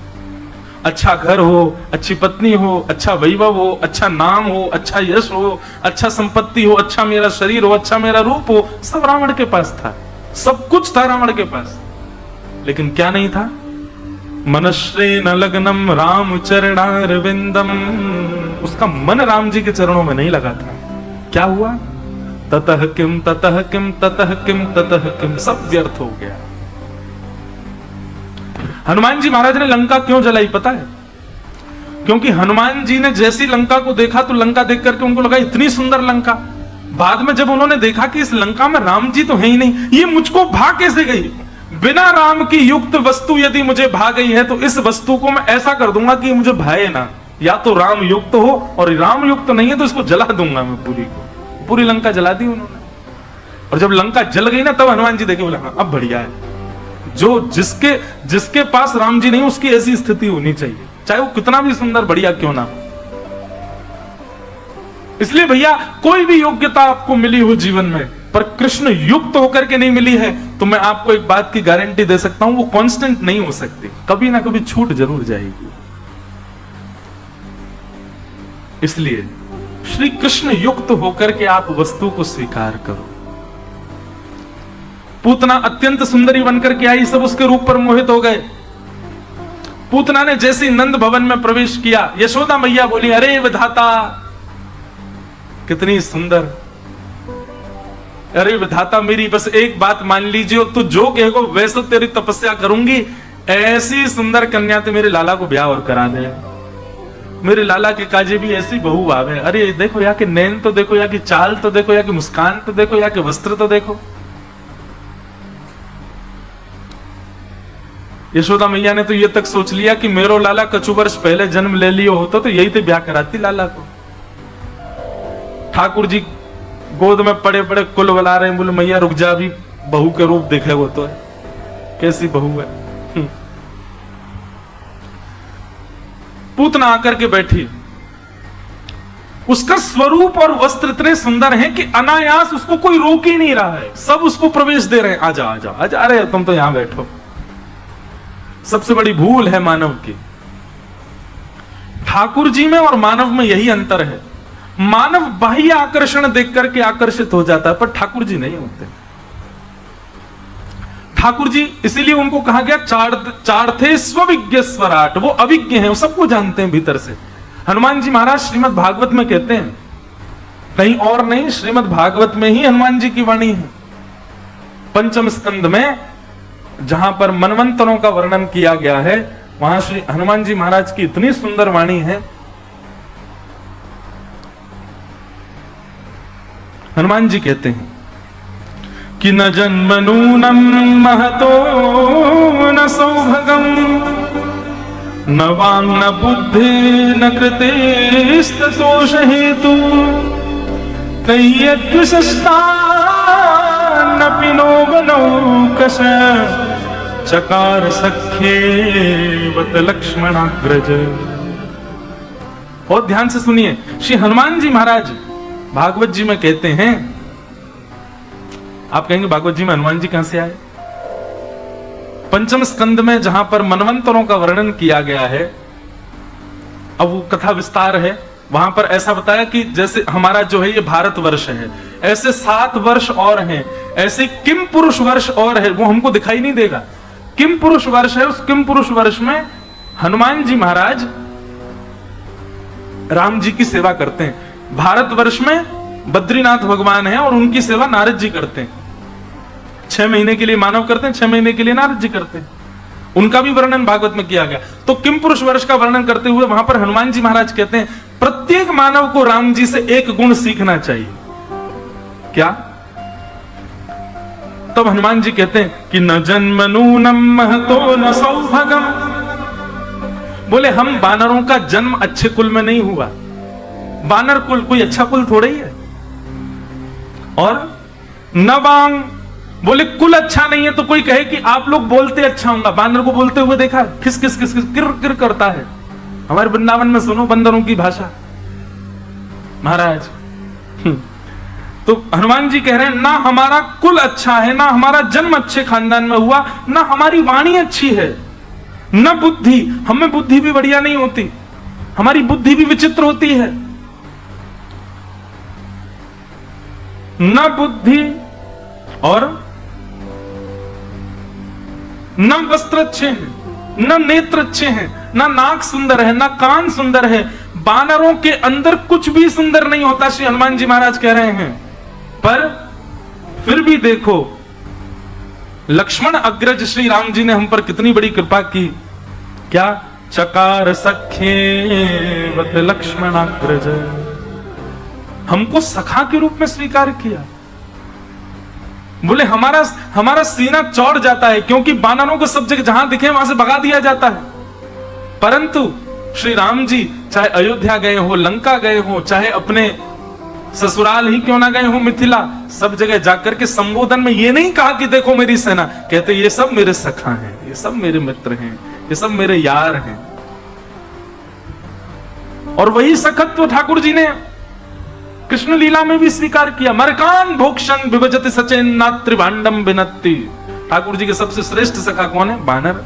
अच्छा घर हो, अच्छी पत्नी हो, अच्छा वैभव हो, अच्छा नाम हो, अच्छा यश हो, अच्छा संपत्ति हो, अच्छा मेरा शरीर हो, अच्छा मेरा रूप हो, सब रावण के पास था। सब कुछ था रावण के पास, लेकिन क्या नहीं था? मनश्रेण लग्नम राम चरणारविंदम, उसका मन राम जी के चरणों में नहीं लगा था। क्या हुआ? ततः किम ततः किम ततः किम ततः किम, सब व्यर्थ हो गया। हनुमान जी महाराज ने लंका क्यों जलाई पता है? क्योंकि हनुमान जी ने जैसी लंका को देखा तो लंका देख करके उनको लगा इतनी सुंदर लंका। बाद में जब उन्होंने देखा कि इस लंका में राम जी तो है ही नहीं, ये मुझको भा कैसे गई? बिना राम की युक्त वस्तु यदि मुझे भा गई है तो इस वस्तु को मैं ऐसा कर दूंगा कि मुझे भाए ना। या तो राम युक्त हो, और राम युक्त नहीं है तो इसको जला दूंगा मैं पूरी को। पूरी लंका जला दी उन्होंने। और जब लंका जल गई ना तब हनुमान जी देखे बोला हाँ अब बढ़िया है, जो जिसके पास राम जी नहीं, उसकी ऐसी स्थिति होनी चाहिए, चाहे वो कितना भी सुंदर बढ़िया क्यों ना हो। इसलिए भैया, कोई भी योग्यता आपको मिली हो जीवन में, पर कृष्ण युक्त होकर के नहीं मिली है, तो मैं आपको एक बात की गारंटी दे सकता हूं, वो कांस्टेंट नहीं हो सकती, कभी ना कभी छूट जरूर जाएगी। इसलिए श्री कृष्ण युक्त होकर के आप वस्तु को स्वीकार करो। पूतना अत्यंत सुंदरी बनकर के आई, सब उसके रूप पर मोहित हो गए। पूतना ने जैसे नंद भवन में प्रवेश किया, यशोदा मैया बोली, अरे विधाता कितनी सुंदर, अरे विधाता मेरी बस एक बात मान लीजिए, तो जो कहेगो वैसे तेरी तपस्या करूंगी, ऐसी सुंदर कन्या तो मेरे लाला को ब्याह और करा दे, मेरे लाला के काजे भी ऐसी बहू आवे। अरे देखो यहाँ के नैन तो देखो, यहाँ की चाल तो देखो, यहाँ की मुस्कान तो देखो, यहाँ के वस्त्र तो देखो। यशोदा मैया ने तो ये तक सोच लिया कि मेरो लाला कछु वर्ष पहले जन्म ले लियो होता तो यही तो ब्याह कराती लाला को। ठाकुर जी गोद में पड़े पड़े कुल बला रहे हैं, बोले मैया रुक जा, अभी बहू के रूप देखे वो तो है, कैसी बहू है। पूतना आकर के बैठी, उसका स्वरूप और वस्त्र इतने सुंदर हैं कि अनायास उसको कोई रोक ही नहीं रहा है, सब उसको प्रवेश दे रहे हैं, आजा आजा आजा, अरे तुम तो यहां बैठो। सबसे बड़ी भूल है मानव की, ठाकुर जी में और मानव में यही अंतर है। मानव बाह्य आकर्षण देख करके आकर्षित हो जाता है, पर ठाकुर जी नहीं होते। ठाकुर जी इसीलिए उनको कहा गया चार थे स्वविज्ञ स्वराट, वो अविज्ञ हैं, वो सबको जानते हैं भीतर से। हनुमान जी महाराज श्रीमद् भागवत में कहते हैं, कहीं और नहीं, श्रीमद् भागवत में ही हनुमान जी की वाणी है। पंचम स्कंद में जहां पर मनवंतरों का वर्णन किया गया है, वहां श्री हनुमान जी महाराज की इतनी सुंदर वाणी है। हनुमान जी कहते हैं कि न जन्मनूनम महतो न सौभगम न वांग न बुद्धि न कृतेस्तोष हेतु तय्यद्विशिष्टा न पिनो बनौकश चकार सख्ये वत लक्ष्मणाग्रज। और ध्यान से सुनिए, श्री हनुमान जी महाराज भागवत जी में कहते हैं, आप कहेंगे भागवत जी में हनुमान जी कहां से आए? पंचम स्कंद में जहां पर मनवंतरों का वर्णन किया गया है, अब वो कथा विस्तार है, वहां पर ऐसा बताया कि जैसे हमारा जो है ये भारतवर्ष है, ऐसे 7 वर्ष और हैं, ऐसे किम पुरुष वर्ष और है, वो हमको दिखाई नहीं देगा। किम पुरुष वर्ष है, उस किम पुरुष वर्ष में हनुमान जी महाराज राम जी की सेवा करते हैं। भारतवर्ष में बद्रीनाथ भगवान है और उनकी सेवा नारद जी करते हैं। 6 महीने के लिए मानव करते हैं, 6 महीने के लिए नारद जी करते हैं। उनका भी वर्णन भागवत में किया गया। तो किम पुरुष वर्ष का वर्णन करते हुए वहां पर हनुमान जी महाराज कहते हैं, प्रत्येक मानव को राम जी से एक गुण सीखना चाहिए। क्या? तब हनुमान जी कहते हैं कि न जन्मनूनम महतो न सौभगम, बोले हम बानरों का जन्म अच्छे कुल में नहीं हुआ। बानर कुल कोई अच्छा कुल थोड़ा ही है। और न वांग, बोले कुल अच्छा नहीं है तो कोई कहे कि आप लोग बोलते अच्छा होगा। बानर को बोलते हुए देखा, खिस खिस खिस खिस किर किर करता है। हमारे वृंदावन में सुनो बंदरों की भाषा महाराज। तो हनुमान जी कह रहे हैं, ना हमारा कुल अच्छा है, ना हमारा जन्म अच्छे खानदान में हुआ, ना हमारी वाणी अच्छी है, न बुद्धि, हमें बुद्धि भी बढ़िया नहीं होती, हमारी बुद्धि भी विचित्र होती है। न बुद्धि और न वस्त्र अच्छे हैं, न नेत्र अच्छे हैं, न नाक सुंदर है, न कान सुंदर है। बानरों के अंदर कुछ भी सुंदर नहीं होता, श्री हनुमान जी महाराज कह रहे हैं। पर फिर भी देखो, लक्ष्मण अग्रज श्री राम जी ने हम पर कितनी बड़ी कृपा की। क्या? चकार सखे वत लक्ष्मण अग्रज, हमको सखा के रूप में स्वीकार किया। बोले हमारा सीना चौड़ जाता है, क्योंकि बानरों को सब जगह जहां दिखे वहां से भगा दिया जाता है। परंतु श्री राम जी चाहे अयोध्या गए हो, लंका गए हो, चाहे अपने ससुराल ही क्यों ना गए हो मिथिला, सब जगह जाकर के संबोधन में ये नहीं कहा कि देखो मेरी सेना, कहते ये सब मेरे सखा हैं, ये सब मेरे मित्र हैं, ये सब मेरे यार हैं। और वही सखत्व ठाकुर जी ने कृष्ण लीला में भी स्वीकार किया। मरकान भोक्षण विभजति सचेन नात्रि भांडम बिनत्ति। ठाकुर जी के सबसे श्रेष्ठ सखा कौन है? बानर।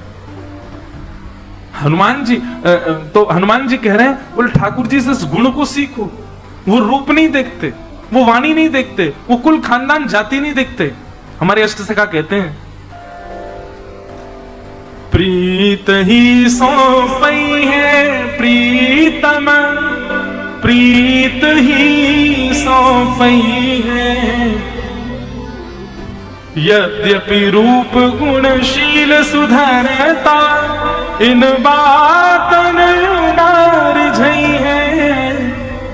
हनुमान जी, तो हनुमान जी कह रहे हैं बोले ठाकुर जी से इस गुण को सीखो। वो रूप नहीं देखते, वो वाणी नहीं देखते, वो कुल खानदान जाति नहीं देखते। हमारे अष्ट सखा कहते हैं प्रीत ही सौंपई है प्रीतम, प्रीत ही सौंपई है, यद्यपि रूप गुणशील सुधरता, इन बातन उदार झई है,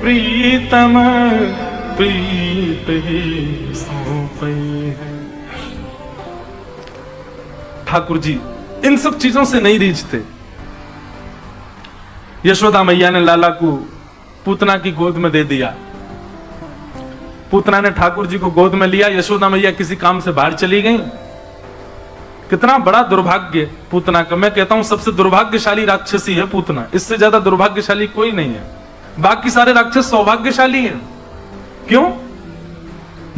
प्रीतम प्रीत ही सौंपई है। ठाकुर जी इन सब चीजों से नहीं रीझते। यशोदा मैया ने लाला को पूतना की गोद में दे दिया, पूतना ने ठाकुर जी को गोद में लिया, यशोदा मैया किसी काम से बाहर चली गई। कितना बड़ा दुर्भाग्य पूतना का। मैं कहता हूं सबसे दुर्भाग्यशाली राक्षसी है पूतना, इससे ज्यादा दुर्भाग्यशाली कोई नहीं है। बाकी सारे राक्षस सौभाग्यशाली हैं। क्यों?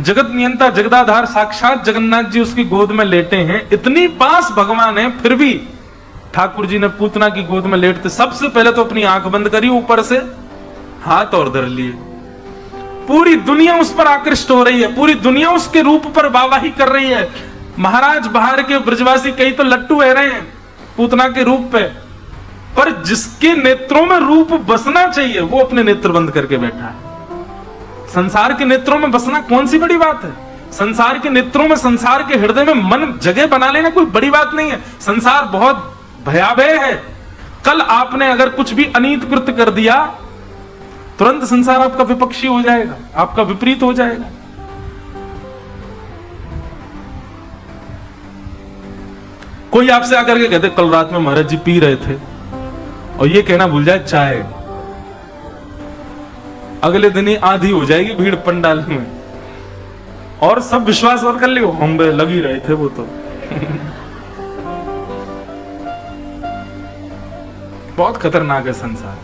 जगत नियंता जगदाधार साक्षात जगन्नाथ जी उसकी गोद में लेटे हैं, इतनी पास भगवान है, फिर भी ठाकुर जी ने पूतना की गोद में लेटते सबसे पहले तो अपनी आंख बंद करी, ऊपर से हाथ और धर लिए। पूरी दुनिया उस पर आकृष्ट हो रही है, पूरी दुनिया उसके रूप पर वाहवाही कर रही है। महाराज बाहर के ब्रजवासी कई तो लट्टू रह रहे हैं पूतना के रूप पे, पर जिसके नेत्रों में रूप बसना चाहिए वो अपने नेत्र बंद करके बैठा है। संसार के नेत्रों में बसना कौन सी बड़ी बात है? संसार के नेत्रों में, संसार के हृदय में मन जगह बना लेना कोई बड़ी बात नहीं है। संसार बहुत भयावह है। कल आपने अगर कुछ भी अनीत कृत्य कर दिया, तुरंत संसार आपका विपक्षी हो जाएगा, आपका विपरीत हो जाएगा। कोई आपसे आकर के कहते कल रात में महाराज जी पी रहे थे, और ये कहना भूल जाए चाय, अगले दिन ही आधी हो जाएगी भीड़ पंडाल में, और सब विश्वास और कर लियो हम लग ही रहे थे वो तो। बहुत खतरनाक है संसार।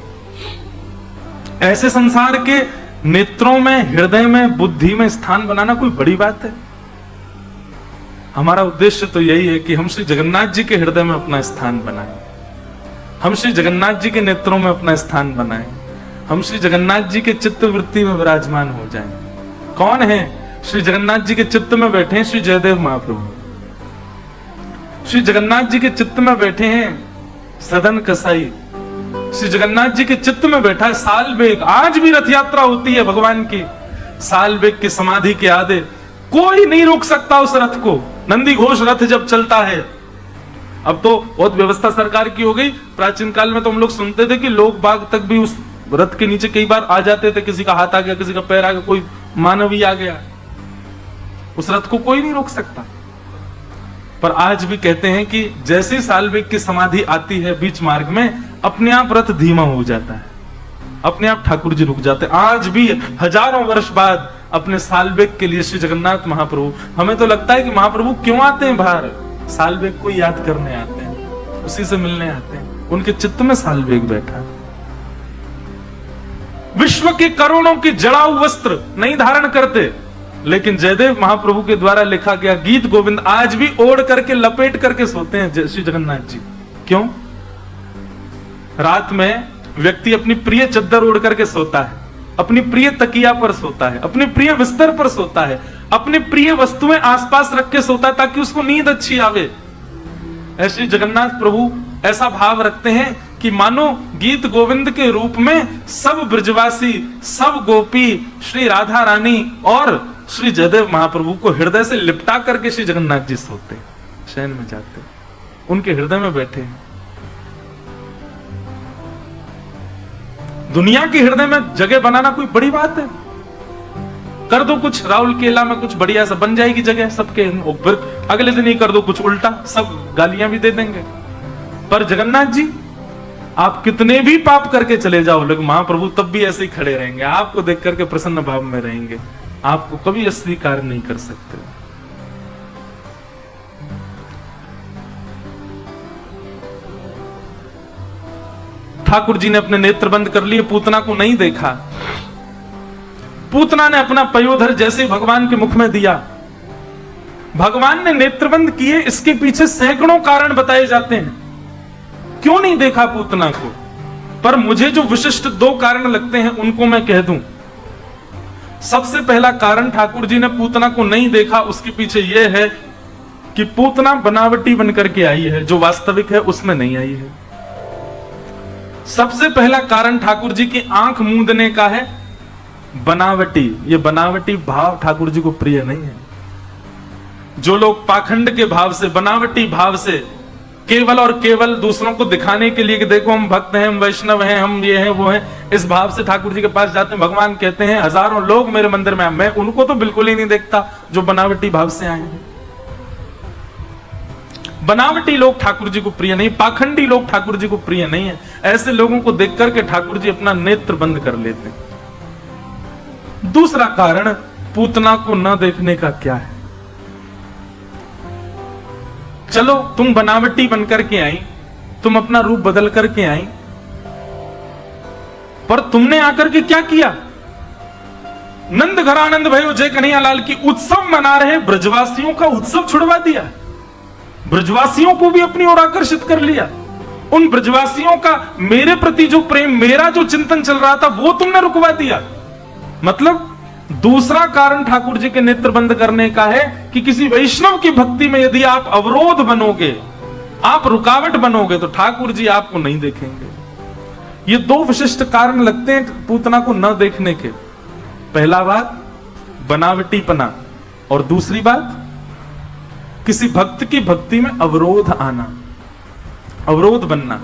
ऐसे संसार के नेत्रों में, हृदय में, बुद्धि में स्थान बनाना कोई बड़ी बात है? हमारा उद्देश्य तो यही है कि हम श्री जगन्नाथ जी के हृदय में अपना स्थान बनाएं, हम श्री जगन्नाथ जी के नेत्रों में अपना स्थान बनाएं, हम श्री जगन्नाथ जी के चित्त वृत्ति में विराजमान हो जाएं। कौन है श्री जगन्नाथ जी के चित्त में बैठे हैं? श्री जयदेव महाप्रभु। श्री जगन्नाथ जी के चित्त में बैठे हैं सदन कसाई। श्री जगन्नाथ जी के चित्त में बैठा है सालबेग। आज भी रथ यात्रा होती है भगवान की, सालबेग की समाधि के आगे कोई नहीं रोक सकता उस रथ को। नंदी घोष रथ जब चलता है, अब तो बहुत व्यवस्था सरकार की हो गई। प्राचीन काल में तो हम लोग सुनते थे कि लोग बाग तक भी उस रथ के नीचे कई बार आ जाते थे, किसी का हाथ आ गया, किसी का पैर आ गया, कोई मानव ही आ गया, उस रथ को कोई नहीं रोक सकता। पर आज भी कहते हैं कि जैसे सालबेग की समाधि आती है बीच मार्ग में, अपने आप रथ धीमा हो जाता है, अपने आप ठाकुर जी रुक जाते हैं। आज भी हजारों वर्ष बाद अपने सालबेग के लिए श्री जगन्नाथ महाप्रभु, हमें तो लगता है कि महाप्रभु क्यों आते हैं बाहर? सालबेग को याद करने आते हैं, उसी से मिलने आते हैं। उनके चित्त में सालबेग बैठा है। विश्व के करोड़ों के जड़ाऊ वस्त्र नहीं धारण करते, लेकिन जयदेव महाप्रभु के द्वारा लिखा गया गीत गोविंद आज भी ओढ़ करके, लपेट करके सोते हैं श्री जगन्नाथ जी। क्यों? रात में व्यक्ति अपनी प्रिय चद्दर ओढ़ करके सोता है, अपनी प्रिय तकिया पर सोता है, अपने प्रिय बिस्तर पर सोता है, अपनी प्रिय वस्तुएं आसपास रख के सोता है ताकि उसको नींद अच्छी आवे। ऐसे जगन्नाथ प्रभु ऐसा भाव रखते हैं कि मानो गीत गोविंद के रूप में सब ब्रजवासी, सब गोपी, श्री राधा रानी और श्री जयदेव महाप्रभु को हृदय से लिपटा करके श्री जगन्नाथ जी सोते, शयन में जाते, उनके हृदय में बैठे हैं। दुनिया के हृदय में जगह बनाना कोई बड़ी बात है? कर दो कुछ राहुल केला में कुछ बढ़िया सा बन जाएगी जगह सबके, फिर अगले दिन ही कर दो कुछ उल्टा, सब गालियां भी दे देंगे। पर जगन्नाथ जी आप कितने भी पाप करके चले जाओ, लेकिन महाप्रभु तब भी ऐसे ही खड़े रहेंगे, आपको देख करके प्रसन्न भाव में रहेंगे, आपको कभी अस्वीकार नहीं कर सकते। ठाकुर जी ने अपने नेत्र बंद कर लिए, पूतना को नहीं देखा। पूतना ने अपना पयोधर जैसे भगवान के मुख में दिया, भगवान ने नेत्रबंद किए। इसके पीछे सैकड़ों कारण बताए जाते हैं, क्यों नहीं देखा पूतना को। पर मुझे जो विशिष्ट 2 कारण लगते हैं उनको मैं कह दूं। सबसे पहला कारण ठाकुर जी ने पूतना को नहीं देखा, उसके पीछे यह है कि पूतना बनावटी बनकर के आई है, जो वास्तविक है उसमें नहीं आई है। सबसे पहला कारण ठाकुर जी की आंख मूंदने का है, बनावटी। ये बनावटी भाव ठाकुर जी को प्रिय नहीं है। जो लोग पाखंड के भाव से, बनावटी भाव से, केवल और केवल दूसरों को दिखाने के लिए कि देखो हम भक्त हैं, हम वैष्णव हैं, हम ये हैं वो हैं, इस भाव से ठाकुर जी के पास जाते हैं। भगवान कहते हैं हजारों लोग मेरे मंदिर में आए, मैं उनको तो बिल्कुल ही नहीं देखता जो बनावटी भाव से आए हैं। बनावटी लोग ठाकुर जी को प्रिय नहीं, पाखंडी लोग ठाकुर जी को प्रिय नहीं है। ऐसे लोगों को देख करके ठाकुर जी अपना नेत्र बंद कर लेते हैं। दूसरा कारण पूतना को न देखने का क्या है? चलो तुम बनावटी बनकर के आई, तुम अपना रूप बदल करके आई, पर तुमने आकर के क्या किया? नंद घरानंद भयो जय कन्हैयालाल की उत्सव मना रहे ब्रजवासियों का उत्सव छुड़वा दिया। ब्रजवासियों को भी अपनी ओर आकर्षित कर लिया। उन ब्रजवासियों का मेरे प्रति जो प्रेम, मेरा जो चिंतन चल रहा था, वो तुमने रुकवा दिया। मतलब दूसरा कारण ठाकुर जी के नेत्र बंद करने का है कि किसी वैष्णव की भक्ति में यदि आप अवरोध बनोगे, आप रुकावट बनोगे, तो ठाकुर जी आपको नहीं देखेंगे। ये 2 विशिष्ट कारण लगते हैं पूतना को न देखने के। पहला बात बनावटीपना, और दूसरी बात किसी भक्त की भक्ति में अवरोध आना, अवरोध बनना।